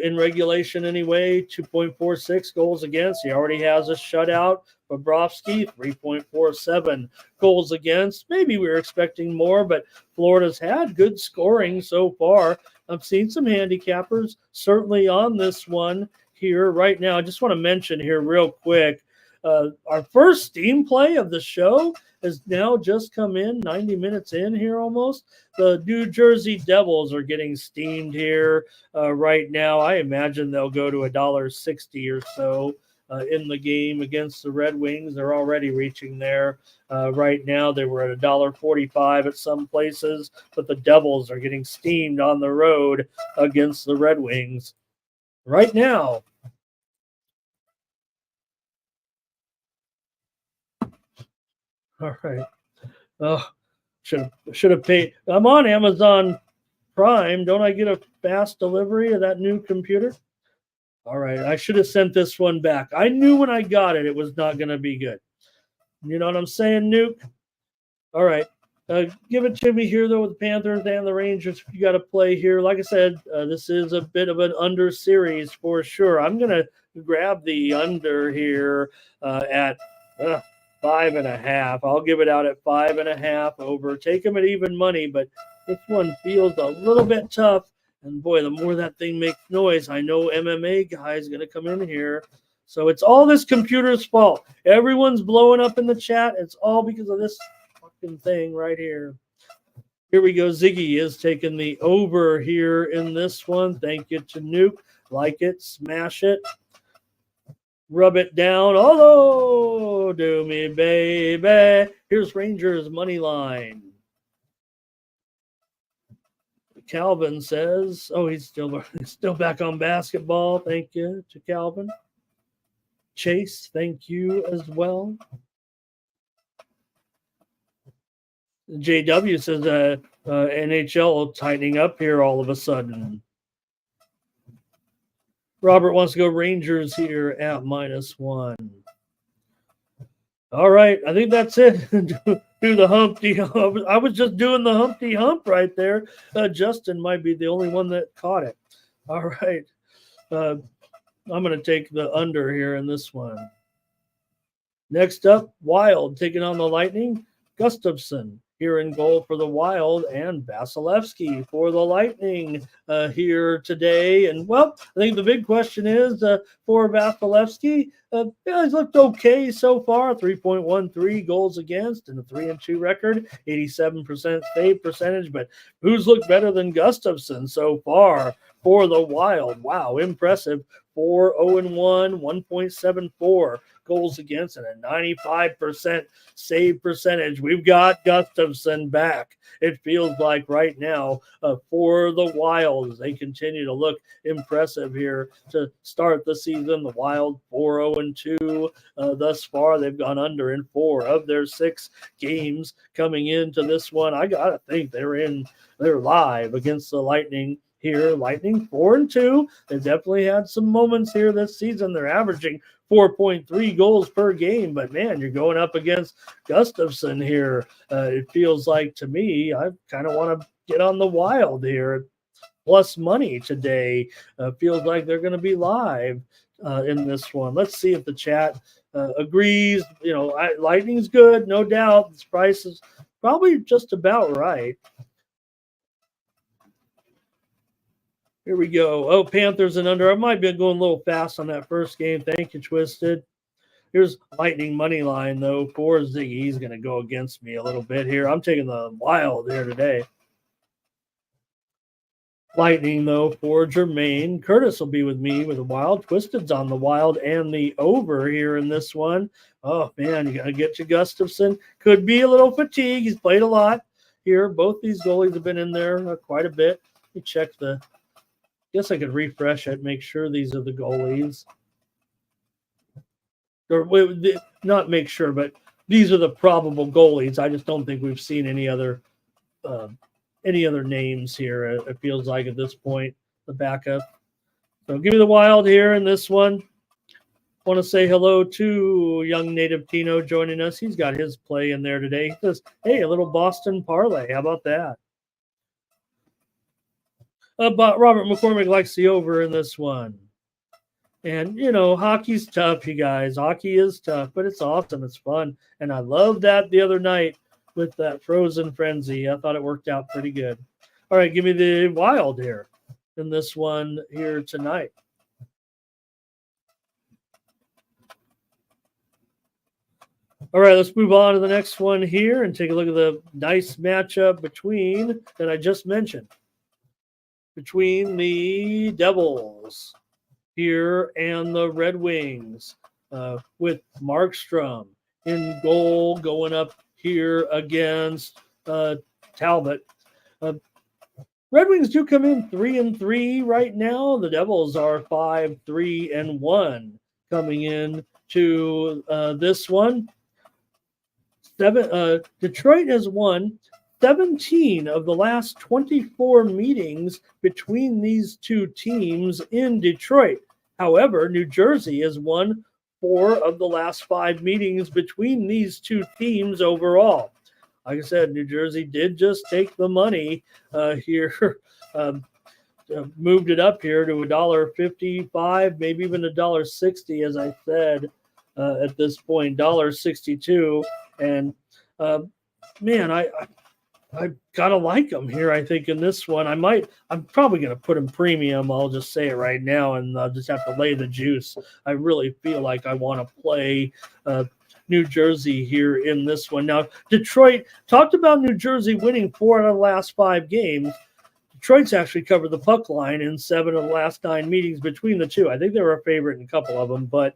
In regulation anyway, 2.46 goals against. He already has a shutout. Bobrovsky, 3.47 goals against. Maybe we were expecting more, but Florida's had good scoring so far. I've seen some handicappers certainly on this one here right now. I just want to mention here real quick, our first Steam play of the show has now just come in, 90 minutes in here almost. The New Jersey Devils are getting steamed here right now. I imagine they'll go to $1.60 or so in the game against the Red Wings. They're already reaching there right now. They were at $1.45 at some places, but the Devils are getting steamed on the road against the Red Wings right now. All right. Oh, should have paid. I'm on Amazon Prime. Don't I get a fast delivery of that new computer? All right. I should have sent this one back. I knew when I got it, it was not going to be good. You know what I'm saying, Nuke? All right. Give it to me here, though, with the Panthers and the Rangers. You got to play here. Like I said, this is a bit of an under series for sure. I'm going to grab the under here at 5.5. I'll give it out at 5.5 over. Take them at even money, but this one feels a little bit tough. And boy, the more that thing makes noise, I know MMA guy's going to come in here. So it's all this computer's fault. Everyone's blowing up in the chat. It's all because of this thing right here. Here we go. Ziggy is taking the over here in this one. Thank you to Nuke. Like it, smash it, rub it down. Oh, do me, baby. Here's Rangers money line. Calvin says, oh, he's still back on basketball. Thank you to Calvin. Chase, thank you as well. JW says NHL tightening up here all of a sudden. Robert wants to go Rangers here at -1. All right, I think that's it. Do the Humpty Hump. I was just doing the Humpty Hump right there. Justin might be the only one that caught it. All right. I'm going to take the under here in this one. Next up, Wild taking on the Lightning. Gustafsson here in goal for the Wild, and Vasilevsky for the Lightning here today. And, well, I think the big question is for Vasilevsky, he's looked okay so far, 3.13 goals against and a 3-2 record, 87% save percentage. But who's looked better than Gustafsson so far for the Wild? Wow, impressive. 4-0-1, 1.74 goals against and a 95% save percentage. We've got Gustafsson back. It feels like right now for the Wild. They continue to look impressive here to start the season. The Wild 4-0-2 thus far. They've gone under in 4 of their 6 games coming into this one. I gotta think they're live against the Lightning here. Lightning 4-2. They've definitely had some moments here this season. They're averaging 4.3 goals per game, but man, you're going up against Gustafsson here. It feels like to me, I kind of want to get on the Wild here. Plus money today. Feels like they're going to be live in this one. Let's see if the chat agrees. You know, Lightning's good, no doubt. This price is probably just about right. Here we go. Oh, Panthers and under. I might be going a little fast on that first game. Thank you, Twisted. Here's Lightning money line, though, for Ziggy. He's going to go against me a little bit here. I'm taking the Wild here today. Lightning, though, for Jermaine. Curtis will be with me with the Wild. Twisted's on the Wild and the over here in this one. Oh, man, you got to get to Gustafsson. Could be a little fatigue. He's played a lot here. Both these goalies have been in there quite a bit. Let me check the... Guess I could refresh it, make sure these are the goalies. Or not make sure, but these are the probable goalies. I just don't think we've seen any other names here. It feels like at this point, the backup. So give me the Wild here in this one. Want to say hello to young native Tino joining us. He's got his play in there today. He says, hey, a little Boston parlay. How about that? But Robert McCormick likes the over in this one. And, you know, hockey's tough, you guys. Hockey is tough, but it's awesome. It's fun. And I loved that the other night with that Frozen Frenzy. I thought it worked out pretty good. All right, give me the Wild here in this one here tonight. All right, let's move on to the next one here and take a look at the nice matchup that I just mentioned. Between the Devils here and the Red Wings with Markstrom in goal going up here against Talbot. Red Wings do come in 3-3 right now. The Devils are 5-3-1 coming in to this one. Detroit has won 17 of the last 24 meetings between these two teams in Detroit. However, New Jersey has won 4 of the last 5 meetings between these two teams overall. like I said, New Jersey did just take the money here. um, Moved it up here to $1.55, maybe even $1.60, as I said at this point, $1.62. And man, I gotta like them here. I think in this one, I'm probably gonna put them premium. I'll just say it right now, and I'll just have to lay the juice. I really feel like I want to play New Jersey here in this one. Now, Detroit talked about New Jersey winning 4 out of the last 5 games. Detroit's actually covered the puck line in 7 of the last 9 meetings between the two. I think they were a favorite in a couple of them, but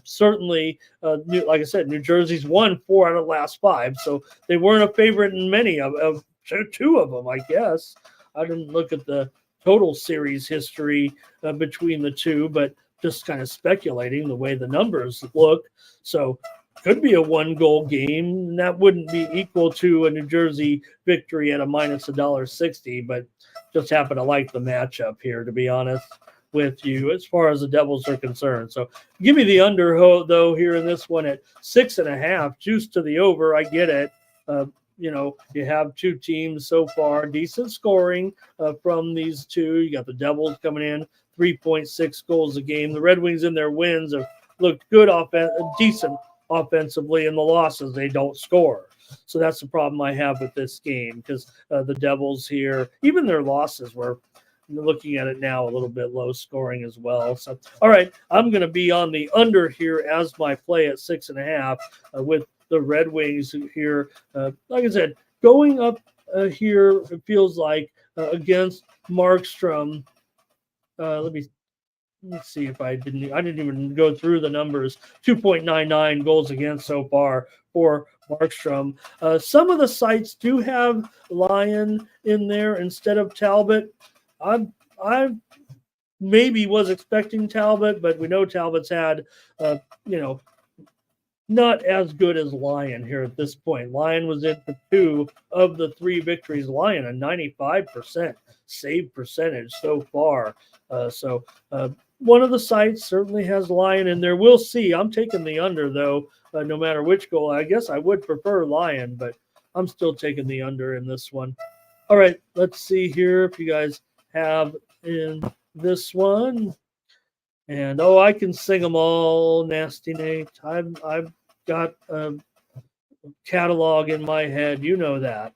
certainly, like I said, New Jersey's won 4 out of the last 5, so they weren't a favorite in many of 2 of them, I guess. I didn't look at the total series history between the two, but just kind of speculating the way the numbers look. So could be a 1-goal game, and that wouldn't be equal to a New Jersey victory at a minus $1.60, but just happen to like the matchup here, to be honest with you, as far as the Devils are concerned. So give me the under, though, here in this one at 6.5, juice to the over. I get it. You have 2 teams so far, decent scoring from these two. You got the Devils coming in 3.6 goals a game. The Red Wings in their wins have looked good, decent offensively. In the losses, they don't score. So that's the problem I have with this game, because the Devils here, even their losses were, looking at it now, a little bit low scoring as well. So, all right, I'm going to be on the under here as my play at 6.5 with the Red Wings here. Like I said, going up here, it feels like against Markstrom. Let me see if I didn't even go through the numbers. 2.99 goals against so far for Markstrom. Some of the sites do have Lyon in there instead of Talbot. I maybe was expecting Talbot, but we know Talbot's had, not as good as Lyon here at this point. Lyon was in for 2 of the 3 victories. Lyon, a 95% save percentage so far. One of the sites certainly has Lyon in there. We'll see. I'm taking the under, though, no matter which goal. I guess I would prefer Lyon, but I'm still taking the under in this one. All right, let's see here if you guys have in this one. And, I can sing them all, Nasty Nate. I've got a catalog in my head. You know that.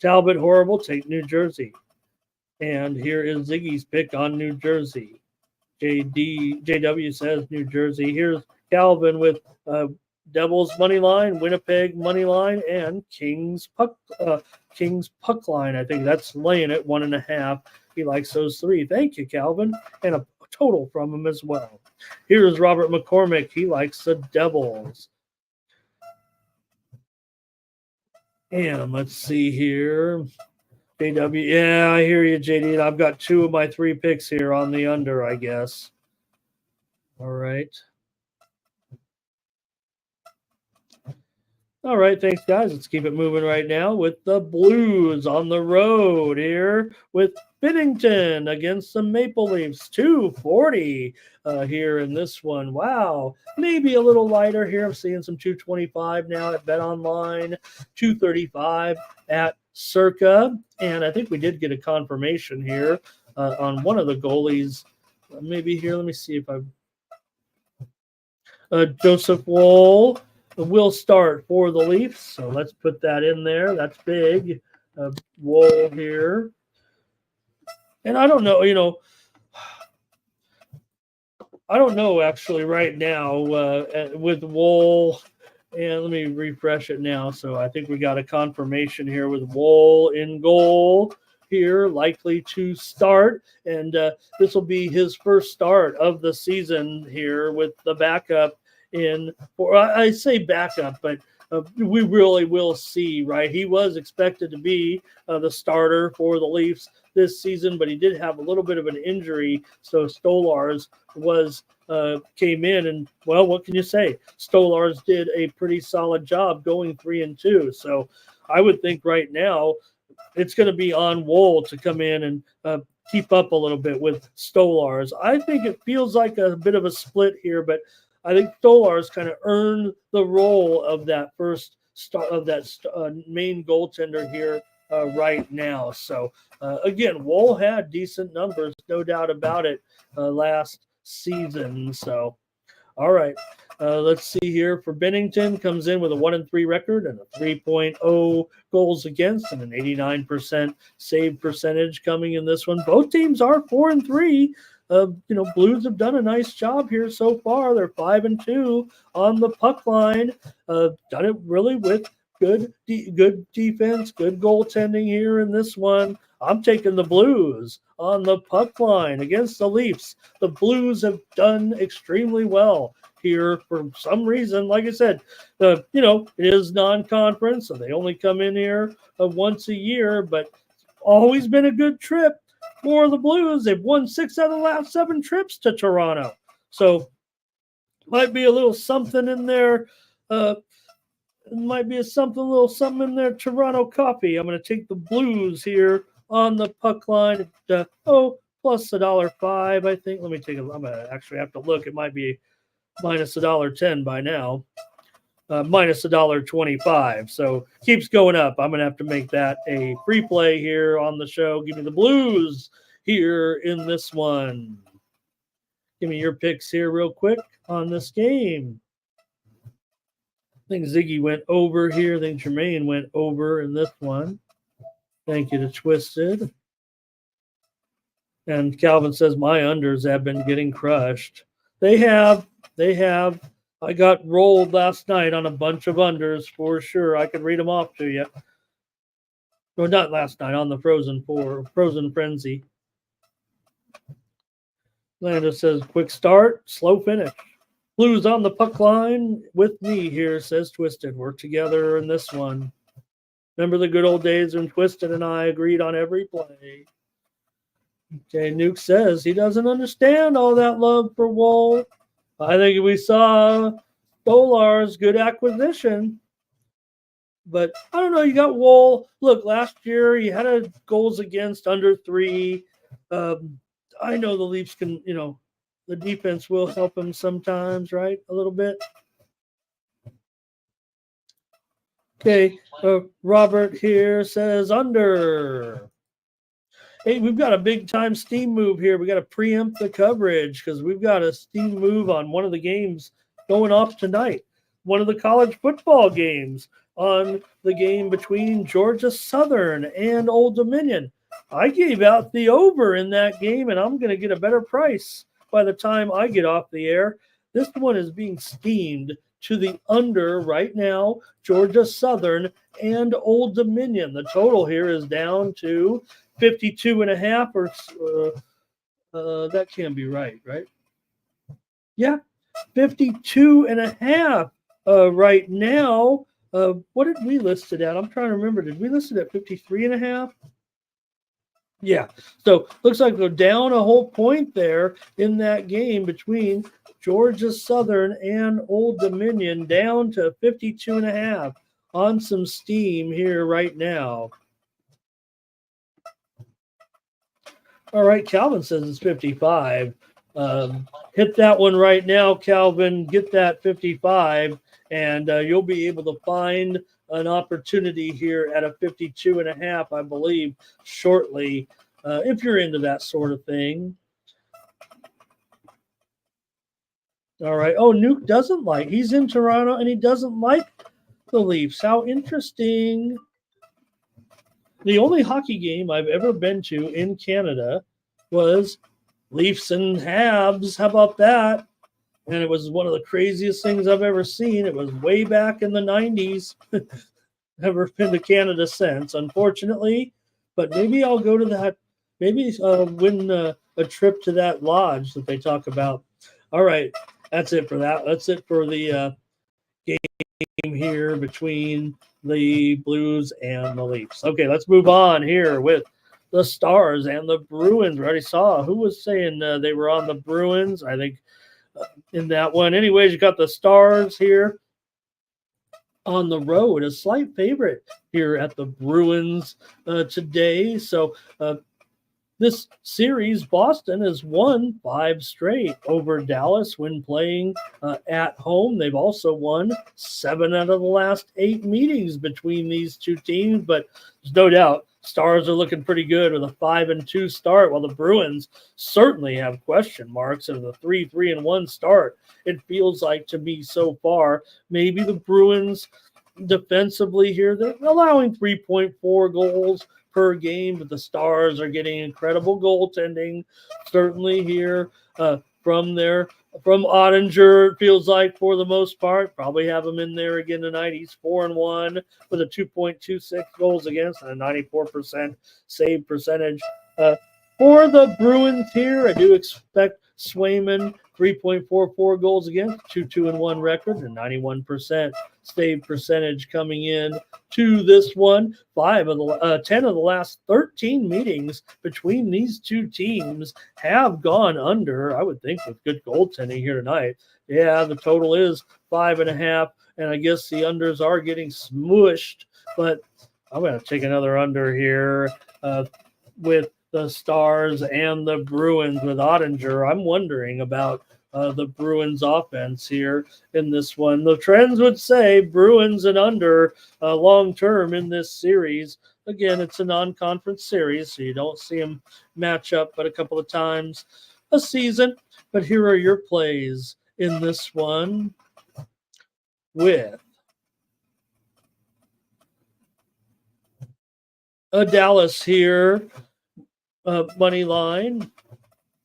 Talbot, horrible, take New Jersey. And here is Ziggy's pick on New Jersey. JW says New Jersey. Here's Calvin with Devils money line, Winnipeg money line, and Kings puck line. I think that's laying it 1.5. He likes those 3. Thank you, Calvin. And a total from him as well. Here's Robert McCormick. He likes the Devils. And let's see here. JW, yeah, I hear you, JD. I've got 2 of my 3 picks here on the under, I guess. All right. All right, thanks, guys. Let's keep it moving right now with the Blues on the road here with Binnington against the Maple Leafs. 240 here in this one. Wow. Maybe a little lighter here. I'm seeing some 225 now at BetOnline, 235 at Circa. And I think we did get a confirmation here on one of the goalies. Maybe here, let me see if I've... Joseph Woll will start for the Leafs, so let's put that in there. That's big. Woll here. And I don't know, I don't know actually right now with Woll. And let me refresh it now. So I think we got a confirmation here with Woll in goal here, likely to start. And this will be his first start of the season here with the backup in, or I say backup, but we really will see, right? He was expected to be the starter for the Leafs this season, but he did have a little bit of an injury. So Stolarz came in, and well, what can you say? Stolarz did a pretty solid job going 3-2. So I would think right now it's going to be on Woll to come in and keep up a little bit with Stolarz. I think it feels like a bit of a split here, but I think Stolarz kind of earned the role of that first main goaltender here right now. So again, Wool had decent numbers, no doubt about it, last season. So all right. Let's see here. For Bennington, comes in with a 1-3 record and a 3.0 goals against and an 89% save percentage coming in this one. Both teams are 4-3. Blues have done a nice job here so far. They're 5-2 on the puck line. Done it really with good defense, good goaltending here in this one. I'm taking the Blues on the puck line against the Leafs. The Blues have done extremely well here for some reason. Like I said, it is non-conference, so they only come in here once a year, but always been a good trip for the Blues. They've won 6 out of the last 7 trips to Toronto. So might be a little something in there. Might be a little something in there. Toronto coffee. I'm going to take the Blues here on the puck line. Plus $1.05, I think. Let me take a look. I'm going to actually have to look. It might be minus $1.10 by now. Minus $1.25. So keeps going up. I'm going to have to make that a free play here on the show. Give me the Blues here in this one. Give me your picks here real quick on this game. I think Ziggy went over here. I think Jermaine went over in this one. Thank you to Twisted. And Calvin says, my unders have been getting crushed. They have. I got rolled last night on a bunch of unders for sure. I could read them off to you. Well, not last night, on the Frozen Frenzy. Lando says, quick start, slow finish. Blues on the puck line with me here, says Twisted. Work together in this one. Remember the good old days when Twisted and I agreed on every play. Okay, Nuke says he doesn't understand all that love for Wool. I think we saw Stolar's good acquisition. But I don't know, you got Wool. Look, last year he had a goals against under 3. I know the Leafs can, the defense will help him sometimes, right? A little bit. Okay, Robert here says under. Hey, we've got a big-time steam move here. We got to preempt the coverage because we've got a steam move on one of the games going off tonight. One of the college football games on the game between Georgia Southern and Old Dominion. I gave out the over in that game, and I'm going to get a better price by the time I get off the air. This one is being steamed to the under right now, Georgia Southern and Old Dominion. The total here is down to 52.5, or that can't be right? Yeah, 52.5 right now. What did we list it at? I'm trying to remember. Did we list it at 53.5? Yeah. So looks like we're down a whole point there in that game between Georgia Southern and Old Dominion, down to 52.5 on some steam here right now. All right, Calvin says it's 55. Hit that one right now, Calvin. Get that 55, and you'll be able to find an opportunity here at a 52.5, I believe, shortly, if you're into that sort of thing. All right. Oh, Nuke doesn't like. He's in Toronto, and he doesn't like the Leafs. How interesting. The only hockey game I've ever been to in Canada was Leafs and Habs. How about that? And it was one of the craziest things I've ever seen. It was way back in the 90s. Never been to Canada since, unfortunately. But maybe I'll go to that. Maybe win a trip to that lodge that they talk about. All right. That's it for that. That's it for the game here between the Blues and the Leafs. Okay, let's move on here with the Stars and the Bruins. We already saw who was saying they were on the Bruins. I think in that one. Anyways, you got the Stars here on the road, a slight favorite here at the Bruins today. So This series, Boston has won 5 straight over Dallas when playing at home. They've also won 7 out of the last 8 meetings between these two teams, but there's no doubt Stars are looking pretty good with a 5-2 start, while the Bruins certainly have question marks of the 3-1 start. It feels like to me so far, maybe the Bruins defensively here, they're allowing 3.4 goals per game, but the Stars are getting incredible goaltending. Certainly here from Ottinger, it feels like for the most part. Probably have him in there again tonight. He's 4-1 with a 2.26 goals against and a 94% save percentage. For the Bruins here, I do expect Swayman 3.44 goals against, 2-2-1 record, and 91% save percentage coming in to this one. 10 of the last 13 meetings between these two teams have gone under, I would think, with good goaltending here tonight. Yeah, the total is 5.5, and I guess the unders are getting smushed, but I'm going to take another under here with the Stars and the Bruins with Ottinger. I'm wondering about the Bruins offense here in this one. The trends would say Bruins and under long term in this series. Again, it's a non-conference series, so you don't see them match up but a couple of times a season. But here are your plays in this one with a Dallas here money line,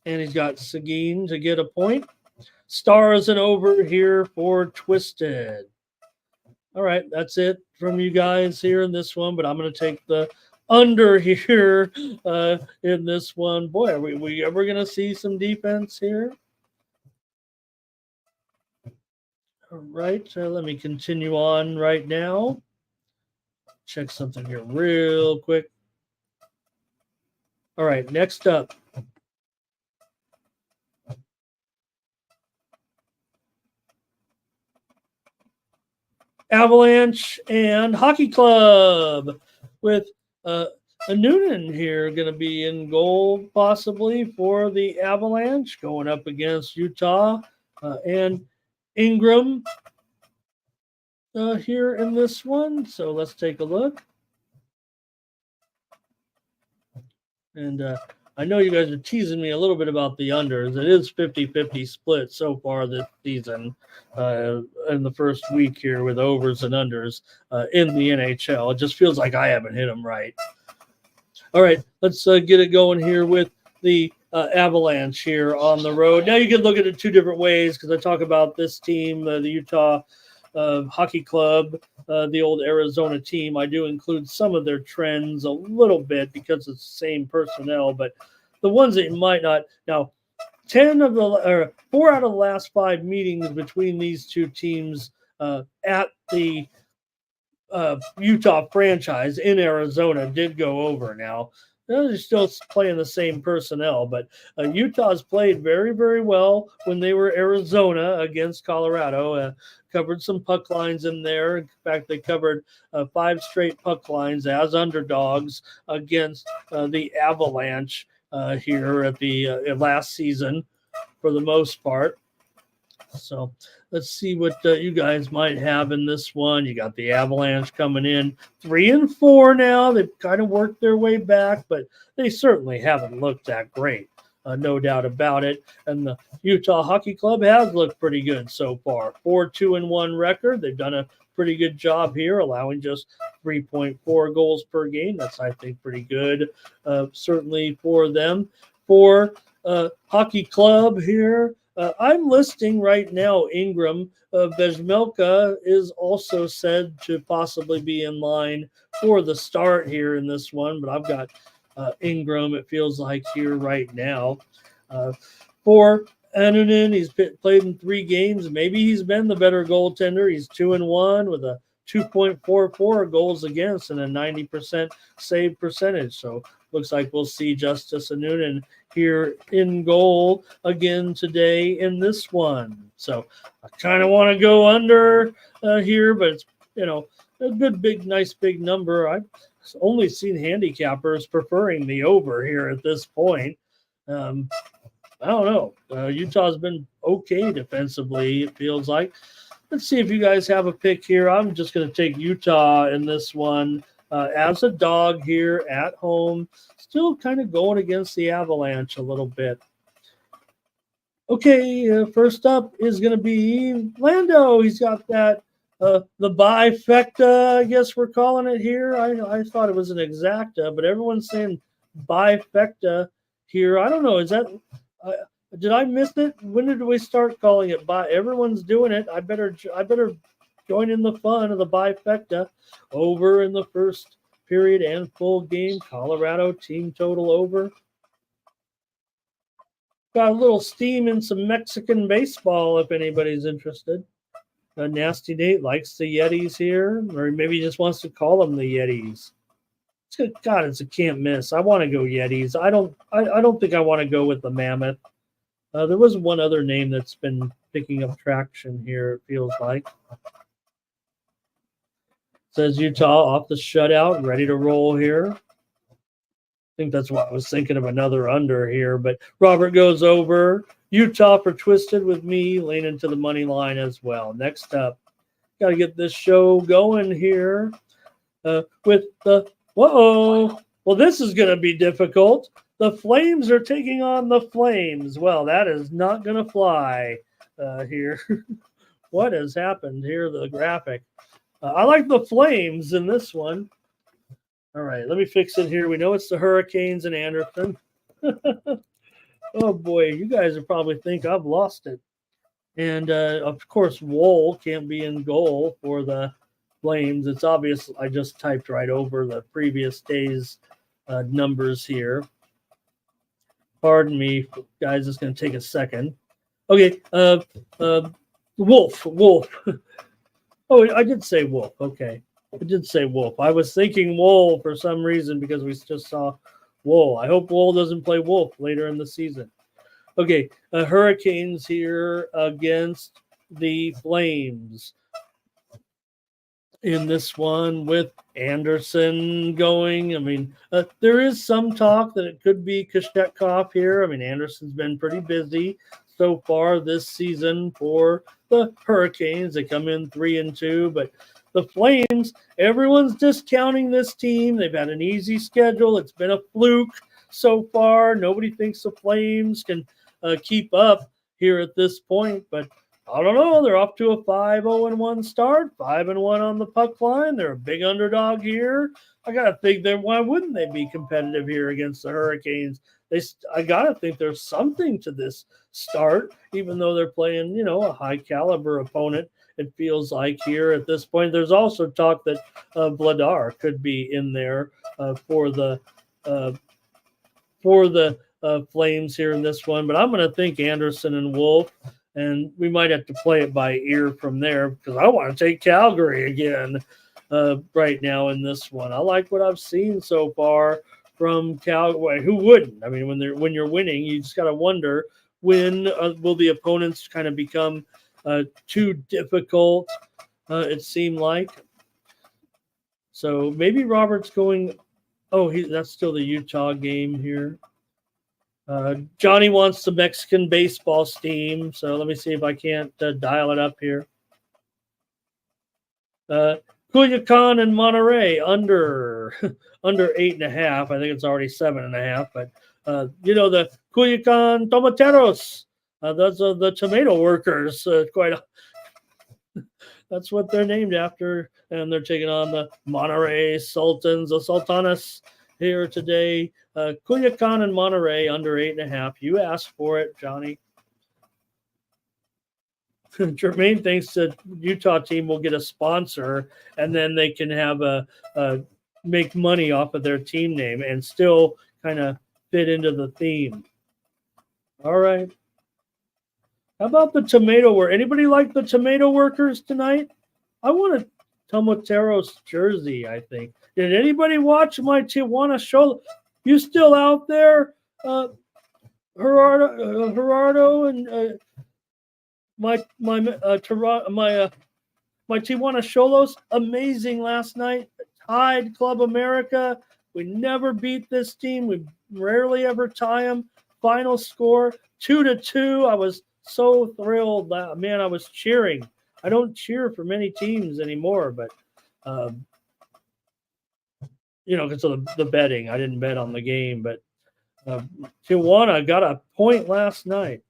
and he's got Seguin to get a point. Stars and over here for Twisted. All right, that's it from you guys here in this one, but I'm going to take the under here in this one. Boy, are we ever going to see some defense here? All right, let me continue on right now. Check something here real quick. All right, next up. Avalanche and Hockey Club with a Noonan here going to be in goal possibly for the Avalanche going up against Utah and Ingram here in this one. So let's take a look. And I know you guys are teasing me a little bit about the unders. It is 50-50 split so far this season in the first week here with overs and unders in the NHL. It just feels like I haven't hit them right. All right, let's get it going here with the Avalanche here on the road. Now you can look at it 2 different ways because I talk about this team, the Utah Hockey Club, the old Arizona team. I do include some of their trends a little bit because it's the same personnel, but the ones that you might not. Now, 4 out of the last 5 meetings between these two teams at the Utah franchise in Arizona did go over. Now, they're still playing the same personnel, but Utah's played very, very well when they were Arizona against Colorado. Covered some puck lines in there. In fact, they covered 5 straight puck lines as underdogs against the Avalanche here at the last season for the most part. So let's see what you guys might have in this one. You got the Avalanche coming in 3-4 now. They've kind of worked their way back, but they certainly haven't looked that great. No doubt about it. And the Utah Hockey Club has looked pretty good so far. 4-2-1 record. They've done a pretty good job here, allowing just 3.4 goals per game. That's, I think, pretty good, certainly for them. For Hockey Club here, I'm listing right now Ingram. Vezmelka is also said to possibly be in line for the start here in this one, but I've got Ingram, it feels like, here right now. For Annunen, he's played in 3 games. Maybe he's been the better goaltender. He's 2-1 with a 2.44 goals against and a 90% save percentage. So looks like we'll see Justus Annunen here in goal again today in this one. So I kind of want to go under here, but it's, a good, big, nice, big number. only seen handicappers preferring the over here at this point. I don't know. Utah's been okay defensively, it feels like. Let's see if you guys have a pick here. I'm just going to take Utah in this one as a dog here at home. Still kind of going against the Avalanche a little bit. Okay, first up is going to be Lando. He's got that, the bifecta, I guess we're calling it here. I thought it was an exacta, but everyone's saying bifecta here. I don't know. Is that... did I miss it? When did we start calling it everyone's doing it. I better join in the fun of the bifecta. Over in the first period and full game. Colorado team total over. Got a little steam in some Mexican baseball if anybody's interested. Nasty Nate likes the Yetis here, or maybe he just wants to call them the Yetis. God, it's a can't miss. I want to go Yetis. I don't think I want to go with the Mammoth. There was one other name that's been picking up traction here, it feels like. Says Utah off the shutout, ready to roll here. I think that's what I was thinking of, another under here. But Robert goes over. Utah for Twisted with me, leaning to the money line as well. Next up, got to get this show going here with the... Whoa! Well, this is going to be difficult. The Flames are taking on the Flames. Well, that is not going to fly here. What has happened here, the graphic? I like the Flames in this one. All right, let me fix it here. We know it's the Hurricanes and Anderson. Oh, boy, you guys will probably think I've lost it. And, of course, Wool can't be in goal for the Flames. It's obvious I just typed right over the previous day's numbers here. Pardon me, guys. It's going to take a second. Okay, Wolf. Oh, I did say Wolf. Okay, I did say Wolf. I was thinking Wool for some reason because we just saw Wool. I hope Wool doesn't play Wolf later in the season. Okay, Hurricanes here against the Flames. In this one with Anderson going. I mean, there is some talk that it could be Kochetkov here. I mean, Anderson's been pretty busy so far this season for the Hurricanes. They come in 3-2, but the Flames, everyone's discounting this team. They've had an easy schedule. It's been a fluke so far. Nobody thinks the Flames can keep up here at this point, but I don't know. They're off to a 5-0-1 start, 5-1 on the puck line. They're a big underdog here. I got to think that why wouldn't they be competitive here against the Hurricanes? I got to think there's something to this start, even though they're playing, a high caliber opponent. It feels like here at this point. There's also talk that Vladar could be in there for the Flames here in this one. But I'm going to think Anderson and Wolf. And we might have to play it by ear from there because I want to take Calgary again right now in this one. I like what I've seen so far from Calgary. Who wouldn't? I mean, when you're winning, you just got to wonder when will the opponents kind of become too difficult, it seemed like. So maybe Robert's going – that's still the Utah game here. Johnny wants the Mexican baseball steam, so let me see if I can't dial it up here. Culiacan and Monterrey under 8.5. I think it's already 7.5. But the Culiacan Tomateros. Those are the tomato workers. That's what they're named after, and they're taking on the Monterrey Sultans, the Sultanas here today. Culiacan and Monterrey under 8.5. You asked for it, Johnny. Jermaine thinks that Utah team will get a sponsor, and then they can have make money off of their team name and still kind of fit into the theme. All right. How about the tomato work? Anybody like the tomato workers tonight? I want a Tomateros jersey, I think. Did anybody watch my Tijuana show? You still out there? Gerardo and my Tijuana Cholos, amazing last night. tied Club America. We never beat this team. We rarely ever tie them. Final score 2-2. I was so thrilled. Man, I was cheering. I don't cheer for many teams anymore, but because of the betting. I didn't bet on the game, but Tijuana got a point last night.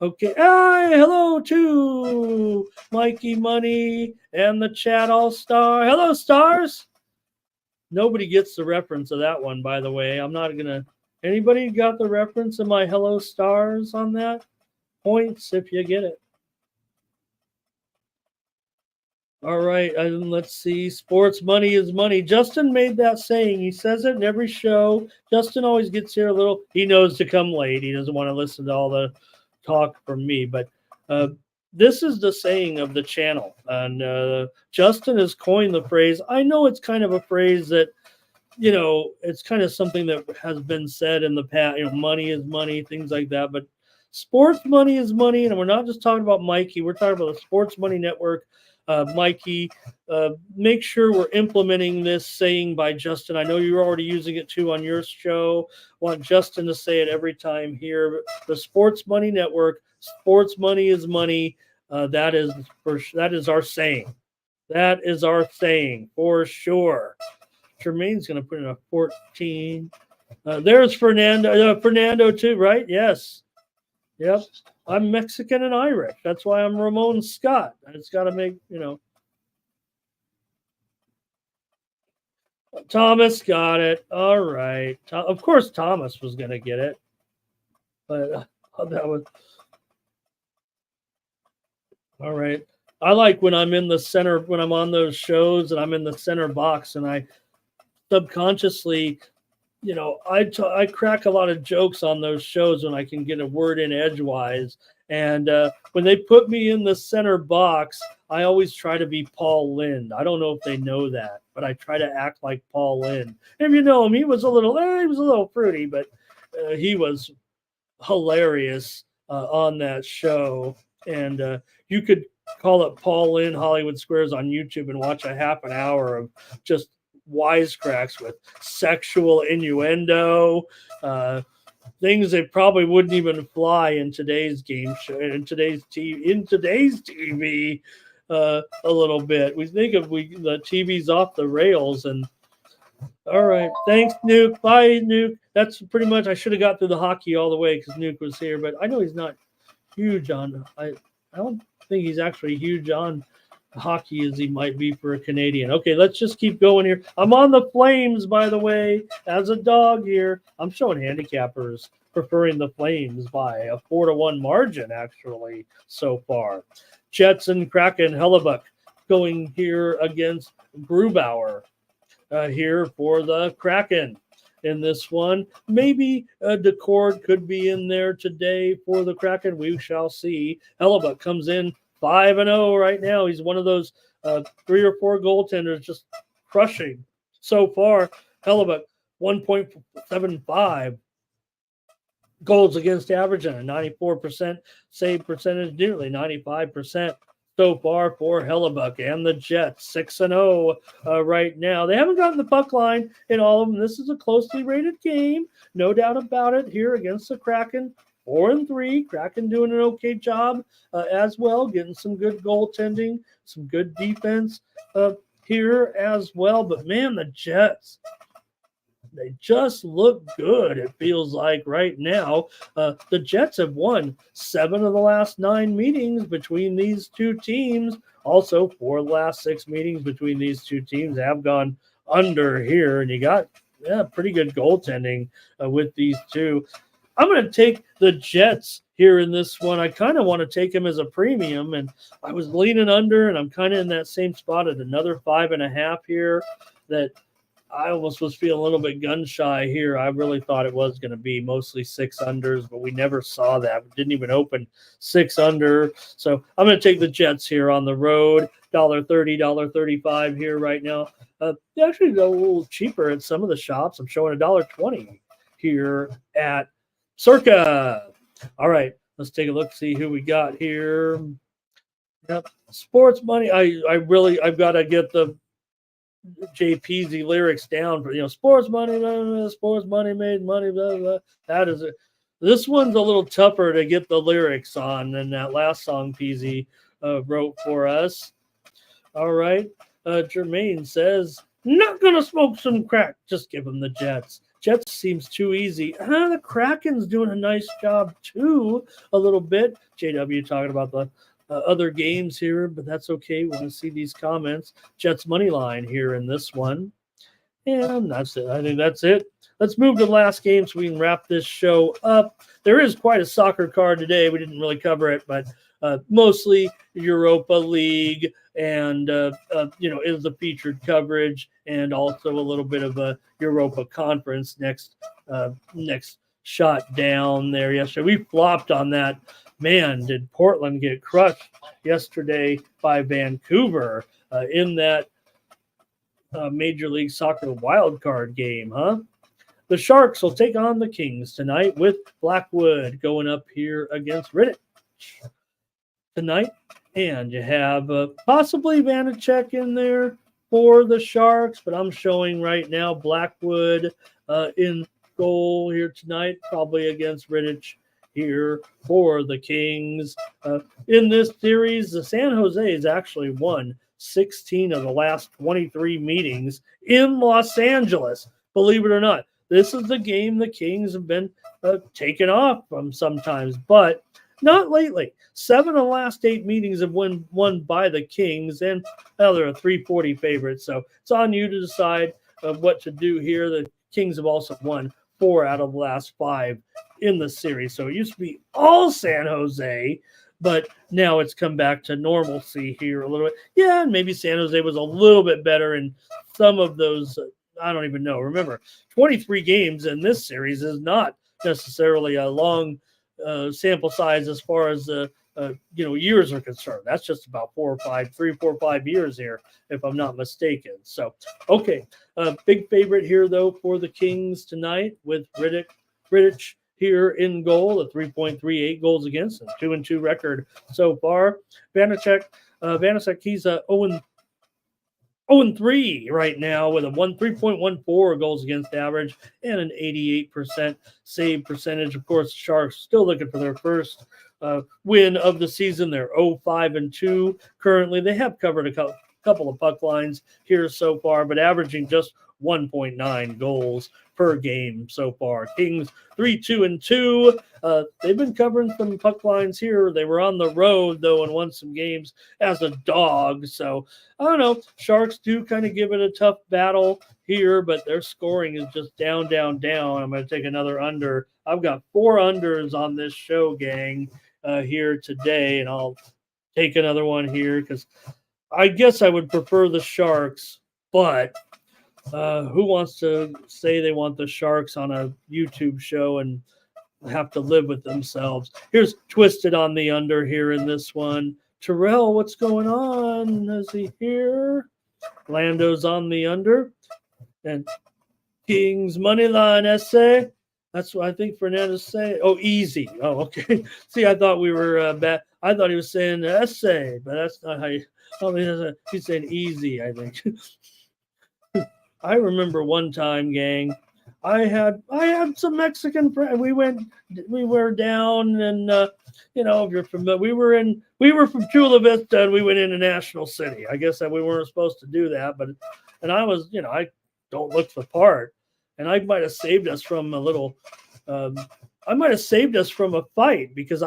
Okay. Hi, hello to Mikey Money and the Chat All-Star. Hello, stars. Nobody gets the reference of that one, by the way. I'm not going to. Anybody got the reference of my hello, stars on that? Points if you get it. All right, let's see. Sports money is money. Justin made that saying. He says it in every show. Justin always gets here a little. He knows to come late. He doesn't want to listen to all the talk from me. But this is the saying of the channel. And Justin has coined the phrase. I know it's kind of a phrase that, it's kind of something that has been said in the past. Money is money, things like that. But sports money is money. And we're not just talking about Mikey. We're talking about the Sports Money Network. Mikey, make sure we're implementing this saying by Justin. I know you're already using it too on your show. I want Justin to say it every time here. The Sports Money Network, sports money is money. That is our saying. That is our saying for sure. Jermaine's going to put in a 14. There's Fernando. Fernando too, right? Yes. Yep. I'm Mexican and Irish. That's why I'm Ramon Scott. It's got to make, Thomas got it. All right. Of course, Thomas was going to get it. But that was. All right. I like when I'm in the center, when I'm on those shows and I'm in the center box and I subconsciously, I crack a lot of jokes on those shows when I can get a word in edgewise. And when they put me in the center box, I always try to be Paul Lynde. I don't know if they know that, but I try to act like Paul Lynde. And if you know him, he was a little fruity, but he was hilarious on that show. And you could call it Paul Lynde Hollywood Squares on YouTube and watch a half an hour of just wisecracks with sexual innuendo, things that probably wouldn't even fly in today's game show, in today's TV, a little bit. We think of the TV's off the rails. And all right, thanks, Nuke. Bye, Nuke. That's pretty much. I should have got through the hockey all the way because Nuke was here, but I know he's not huge on. I don't think he's actually huge on hockey as he might be for a Canadian. Okay, let's just keep going here. I'm on the Flames, by the way, as a dog here. I'm showing handicappers preferring the Flames by a 4-1 margin, actually, so far. Jets and Kraken, Hellebuck going here against Grubauer here for the Kraken. In this one, maybe Decord could be in there today for the Kraken. We shall see. Hellebuck comes in 5-0 right now. He's one of those 3 or 4 goaltenders just crushing so far. Hellebuck 1.75 goals against average and a 94% save percentage, nearly 95% so far for Hellebuck and the Jets. 6-0 right now. They haven't gotten the puck line in all of them. This is a closely rated game, no doubt about it, here against the Kraken. 4-3. Kraken doing an okay job as well, getting some good goaltending, some good defense here as well. But man, the Jets, they just look good, it feels like right now. The Jets have won 7 of the last 9 meetings between these two teams. Also, 4 of the last 6 meetings between these two teams have gone under here. And you got pretty good goaltending with these two. I'm going to take the Jets here in this one. I kind of want to take them as a premium, and I was leaning under, and I'm kind of in that same spot at another 5.5 here that I almost was feeling a little bit gun shy here. I really thought it was going to be mostly 6 unders, but we never saw that. We didn't even open 6 under. So I'm going to take the Jets here on the road. $1.30, $1.35 here right now. Actually, a little cheaper at some of the shops. I'm showing $1.20 here at Circa. All right, let's take a look, see who we got here. Yep, sports money. I've got to get the JPZ lyrics down for, sports money, blah, blah, sports money made money, blah, blah. That is it. This one's a little tougher to get the lyrics on than that last song PZ wrote for us. All right. Jermaine says, not going to smoke some crack. Just give them the Jets. Jets seems too easy. The Kraken's doing a nice job too, a little bit. JW talking about the other games here, but that's okay. We want to see these comments. Jets money line here in this one. And that's it. I think that's it. Let's move to the last game so we can wrap this show up. There is quite a soccer card today. We didn't really cover it, but mostly Europa League and, is the featured coverage, and also a little bit of a Europa Conference next shot down there yesterday. We flopped on that. Man, did Portland get crushed yesterday by Vancouver in that Major League Soccer wild card game, huh? The Sharks will take on the Kings tonight with Blackwood going up here against Riddick tonight. And you have possibly Vanacek in there for the Sharks, but I'm showing right now Blackwood in goal here tonight, probably against Riddick here for the Kings. In this series, the San Jose has actually won 16 of the last 23 meetings in Los Angeles. Believe it or not, this is the game the Kings have been taken off from sometimes, but not lately. 7 of the last 8 meetings have won by the Kings, and now they're a 340 favorite. So it's on you to decide what to do here. The Kings have also won 4 out of the last 5 in the series. So it used to be all San Jose, but now it's come back to normalcy here a little bit. Yeah, and maybe San Jose was a little bit better in some of those. I don't even know. Remember, 23 games in this series is not necessarily a long sample size as far as years are concerned. That's just about 3, 4, 5 years here, if I'm not mistaken. So, okay, big favorite here though for the Kings tonight with Riddick here in goal, a 3.38 goals against, and 2-2 record so far. Vanacek, he's 0-3 right now with a 3.14 goals against average and an 88% save percentage. Of course, Sharks still looking for their first win of the season. They're 0-5-2 currently. They have covered a couple of puck lines here so far, but averaging just 1.9 goals per game so far. Kings 3-2-2. They've been covering some puck lines here. They were on the road though and won some games as a dog. So I don't know. Sharks do kind of give it a tough battle here, but their scoring is just down, down, down. I'm going to take another under. I've got 4 unders on this show, gang, here today, and I'll take another one here because I guess I would prefer the Sharks, but who wants to say they want the Sharks on a YouTube show and have to live with themselves? Here's Twisted on the under here in this one. Terrell, what's going on? Is he here? Lando's on the under. And Kings money line essay. That's what I think Fernandez saying. Oh, easy. Oh, okay. See, I thought we were bad. I thought he was saying essay, but that's not how you. He's saying easy, I think. I remember one time, gang, I had some Mexican friends. We were down, and if you're familiar, we were from Chula Vista, and we went into National City. I guess that we weren't supposed to do that, and I was, I don't look the part, and I might have saved us from a little. I might have saved us from a fight because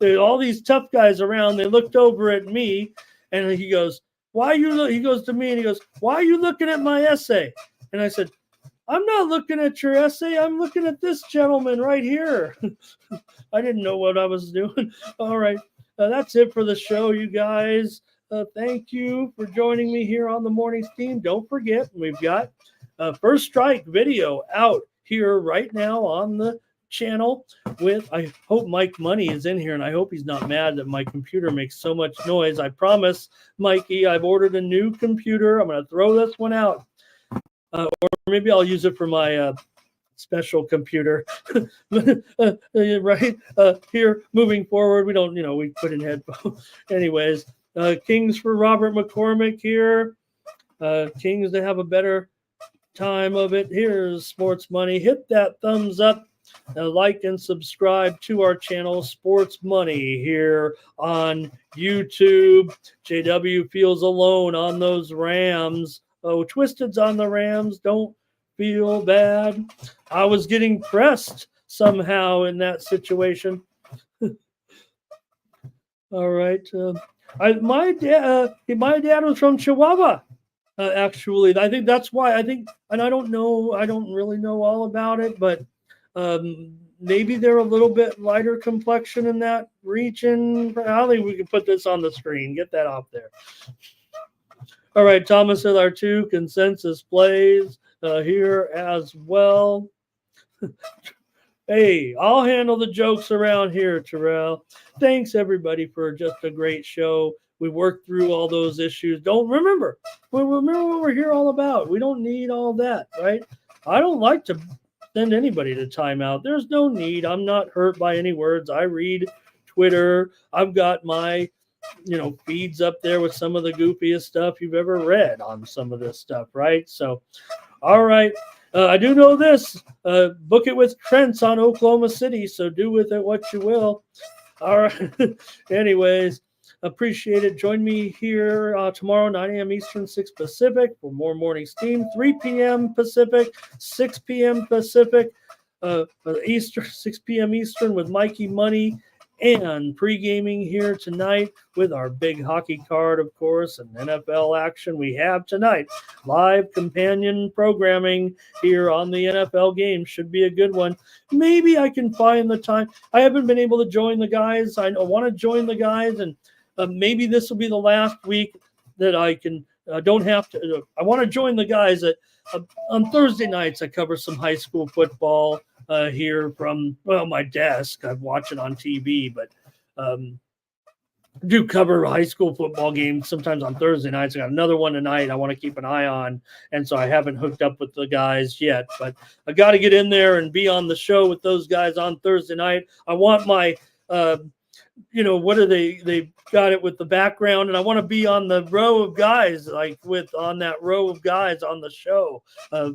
there all these tough guys around. They looked over at me, and he goes, "Why you?" He goes to me and he goes, "Why are you looking at my essay?" And I said, "I'm not looking at your essay. I'm looking at this gentleman right here." I didn't know what I was doing. All right, that's it for the show, you guys. Thank you for joining me here on the Morning Steam. Don't forget, we've got First Strike video out here right now on the channel I hope Mike Money is in here, and I hope he's not mad that my computer makes so much noise. I promise, Mikey, I've ordered a new computer. I'm going to throw this one out, or maybe I'll use it for my special computer. Right here, moving forward, we don't, we put in headphones. Anyways, Kings for Robert McCormick here. Kings, they have a better time of it. Here's Sports Money. Hit that thumbs up, like and subscribe to our channel, Sports Money, here on YouTube. JW feels alone on those Rams. Oh, Twisted's on the Rams. Don't feel bad. I was getting pressed somehow in that situation. All right. My dad was from Chihuahua. Actually, I think that's why. And I don't know. I don't really know all about it, but maybe they're a little bit lighter complexion in that region. I think we can put this on the screen. Get that off there. All right, Thomas with our 2 consensus plays here as well. Hey, I'll handle the jokes around here, Terrell. Thanks, everybody, for just a great show. We worked through all those issues. Remember what we're here all about. We don't need all that, right? I don't like to send anybody to timeout. There's no need. I'm not hurt by any words. I read Twitter. I've got my feeds up there with some of the goofiest stuff you've ever read on some of this stuff, right? So, all right. I do know this. Book it with Trent's on Oklahoma City, so do with it what you will. All right. Anyways, appreciate it. Join me here tomorrow, 9 a.m. Eastern, 6 Pacific, for more morning steam. 3 p.m. Pacific, 6 p.m. Pacific, Eastern, 6 p.m. Eastern with Mikey Money. And pre-gaming here tonight with our big hockey card, of course, and NFL action we have tonight. Live companion programming here on the NFL game. Should be a good one. Maybe I can find the time. I haven't been able to join the guys. I want to join the guys, and maybe this will be the last week that I can. Don't have to. I want to join the guys on Thursday nights. I cover some high school football. Here from my desk. I watch it on TV, but do cover high school football games sometimes on Thursday nights. I got another one tonight I want to keep an eye on, and so I haven't hooked up with the guys yet, but I got to get in there and be on the show with those guys on Thursday night. I want my what are they got it with the background, and I want to be on the row of guys, on that row of guys on the show,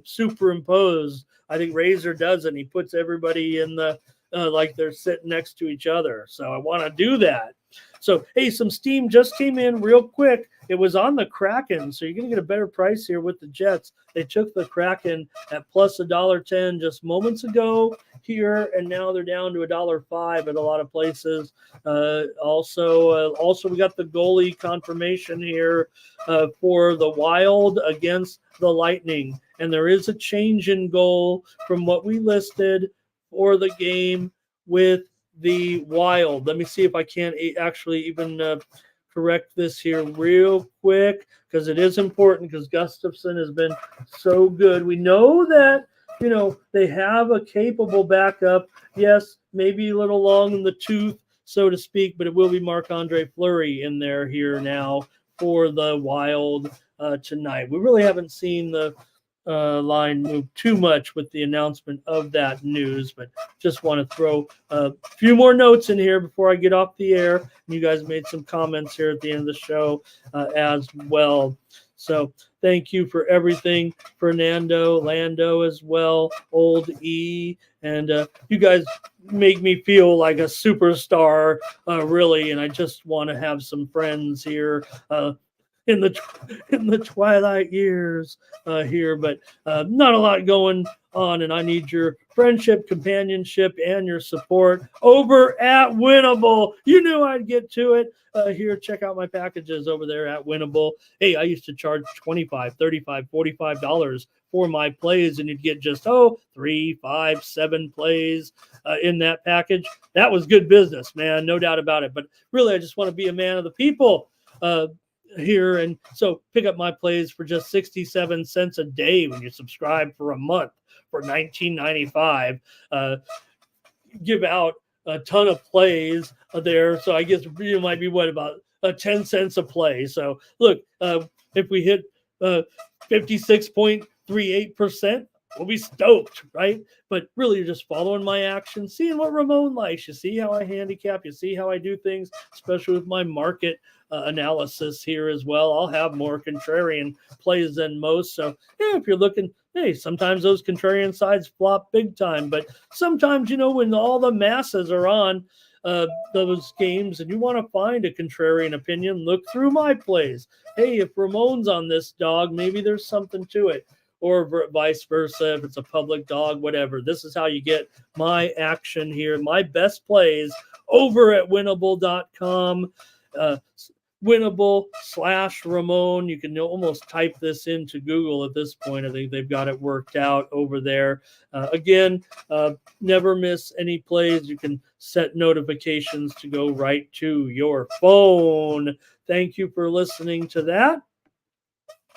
superimposed. I think Razor does it. He puts everybody in the like they're sitting next to each other. So I want to do that. So, hey, some steam just came in real quick. It was on the Kraken, so you're going to get a better price here with the Jets. They took the Kraken at plus $1.10 just moments ago here, and now they're down to $1.05 at a lot of places. Also, we got the goalie confirmation here for the Wild against the Lightning, and there is a change in goal from what we listed for the game with the Wild. Let me see if I can actually even correct this here real quick, because it is important, because Gustafsson has been so good. We know that, they have a capable backup. Yes, maybe a little long in the tooth, so to speak, but it will be Marc-Andre Fleury in there here now for the Wild tonight. We really haven't seen the line move too much with the announcement of that news, but just want to throw a few more notes in here before I get off the air. You guys made some comments here at the end of the show as well. So thank you for everything, Fernando, Lando as well, Old E, and you guys make me feel like a superstar, really, and I just want to have some friends here in the twilight years here, but not a lot going on, and I need your friendship, companionship, and your support over at Winnable. You knew I'd get to it. Here, check out my packages over there at Winnable. Hey, I used to charge $25, $35, $45 for my plays, and you'd get just 3, 5, 7 plays in that package. That was good business, man, no doubt about it. But really, I just want to be a man of the people here, and so pick up my plays for just 67 cents a day when you subscribe for a month for $19.95. Give out a ton of plays there, so I guess it might be about 10 cents a play. So look, if we hit 56.38% we'll be stoked, right? But really, you're just following my actions, seeing what Ramon likes. You see how I handicap. You see how I do things, especially with my market analysis here as well. I'll have more contrarian plays than most. So, yeah, if you're looking, hey, sometimes those contrarian sides flop big time. But sometimes, when all the masses are on those games and you want to find a contrarian opinion, look through my plays. Hey, if Ramon's on this dog, maybe there's something to it. Or vice versa, if it's a public dog, whatever. This is how you get my action here, my best plays over at winnable.com. Winnable/Ramon. You can almost type this into Google at this point. I think they've got it worked out over there. Again, never miss any plays. You can set notifications to go right to your phone. Thank you for listening to that.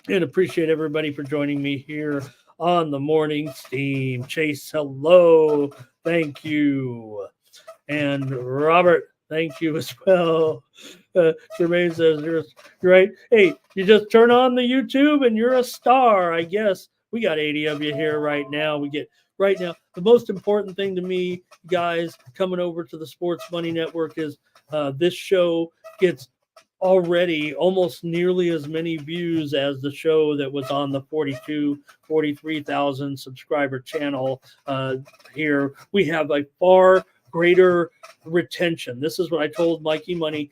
And appreciate everybody for joining me here on the Morning Steam. Chase, hello. Thank you. And Robert, thank you as well. Jermaine says, you're right. Hey, you just turn on the YouTube and you're a star, I guess. We got 80 of you here right now. The most important thing to me, guys, coming over to the Sports Money Network is this show gets already almost nearly as many views as the show that was on the 43,000 subscriber channel here. We have a far greater retention. This is what I told Mikey Money.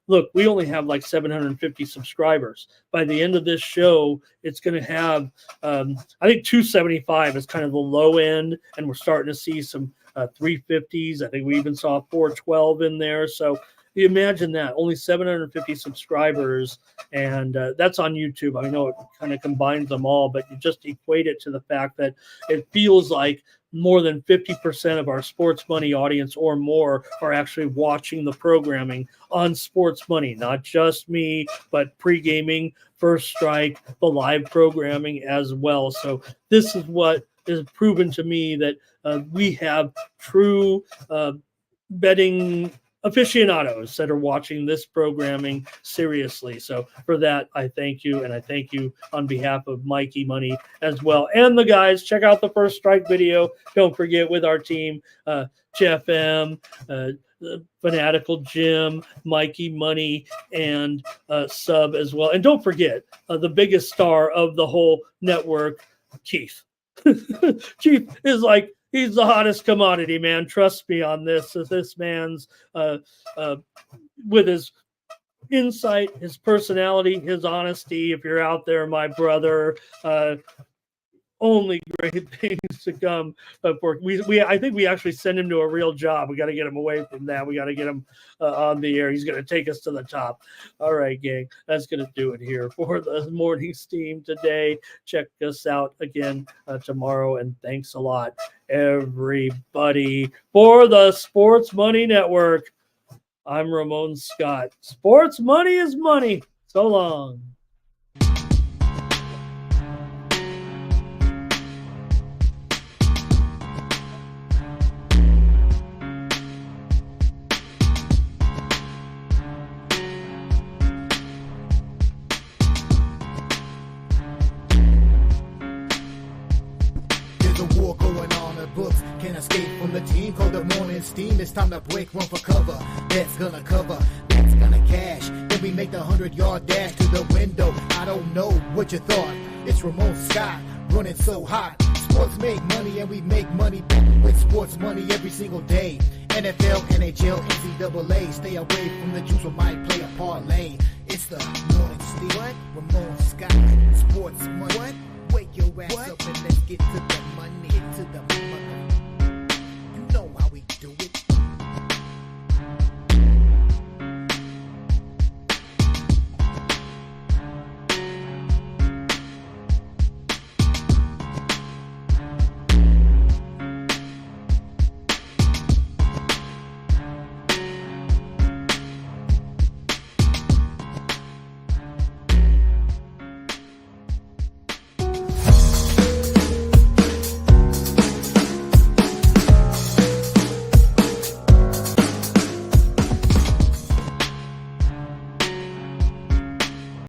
Look, we only have like 750 subscribers. By the end of this show, it's going to have, I think 275 is kind of the low end, and we're starting to see some 350s. I think we even saw 412 in there. So you imagine that, only 750 subscribers, and that's on YouTube. I know it kind of combines them all, but you just equate it to the fact that it feels like more than 50% of our Sports Money audience or more are actually watching the programming on Sports Money, not just me, but pre-gaming, First Strike, the live programming as well. So this is what is proven to me that we have true betting aficionados that are watching this programming seriously. So for that, I thank you, and I thank you on behalf of Mikey Money as well. And the guys, check out the First Strike video. Don't forget, with our team, Jeff M., Fanatical Jim, Mikey Money, and Sub as well. And don't forget, the biggest star of the whole network, Keith. Keith is like, he's the hottest commodity, man. Trust me on this. This man's with his insight, his personality, his honesty. If you're out there, my brother, only great things to come. For I think we actually send him to a real job. We got to get him away from that. We got to get him on the air. He's going to take us to the top. All right, gang. That's going to do it here for the Morning Steam today. Check us out again tomorrow, and thanks a lot, everybody, for the Sports Money Network. I'm Ramon Scott. Sports money is money. So long. Books can't escape from the team called the Morning Steam. It's time to break, run for cover. That's gonna cover, that's gonna cash. Then we make the 100-yard dash to the window. I don't know what you thought. It's Ramon Scott running so hot. Sports make money and we make money with sports money every single day. NFL, NHL, NCAA. Stay away from the juice, we might play a parlay. It's the Morning Steam. What? Ramon Scott. Sports money. What? Wake your ass up and let's get to the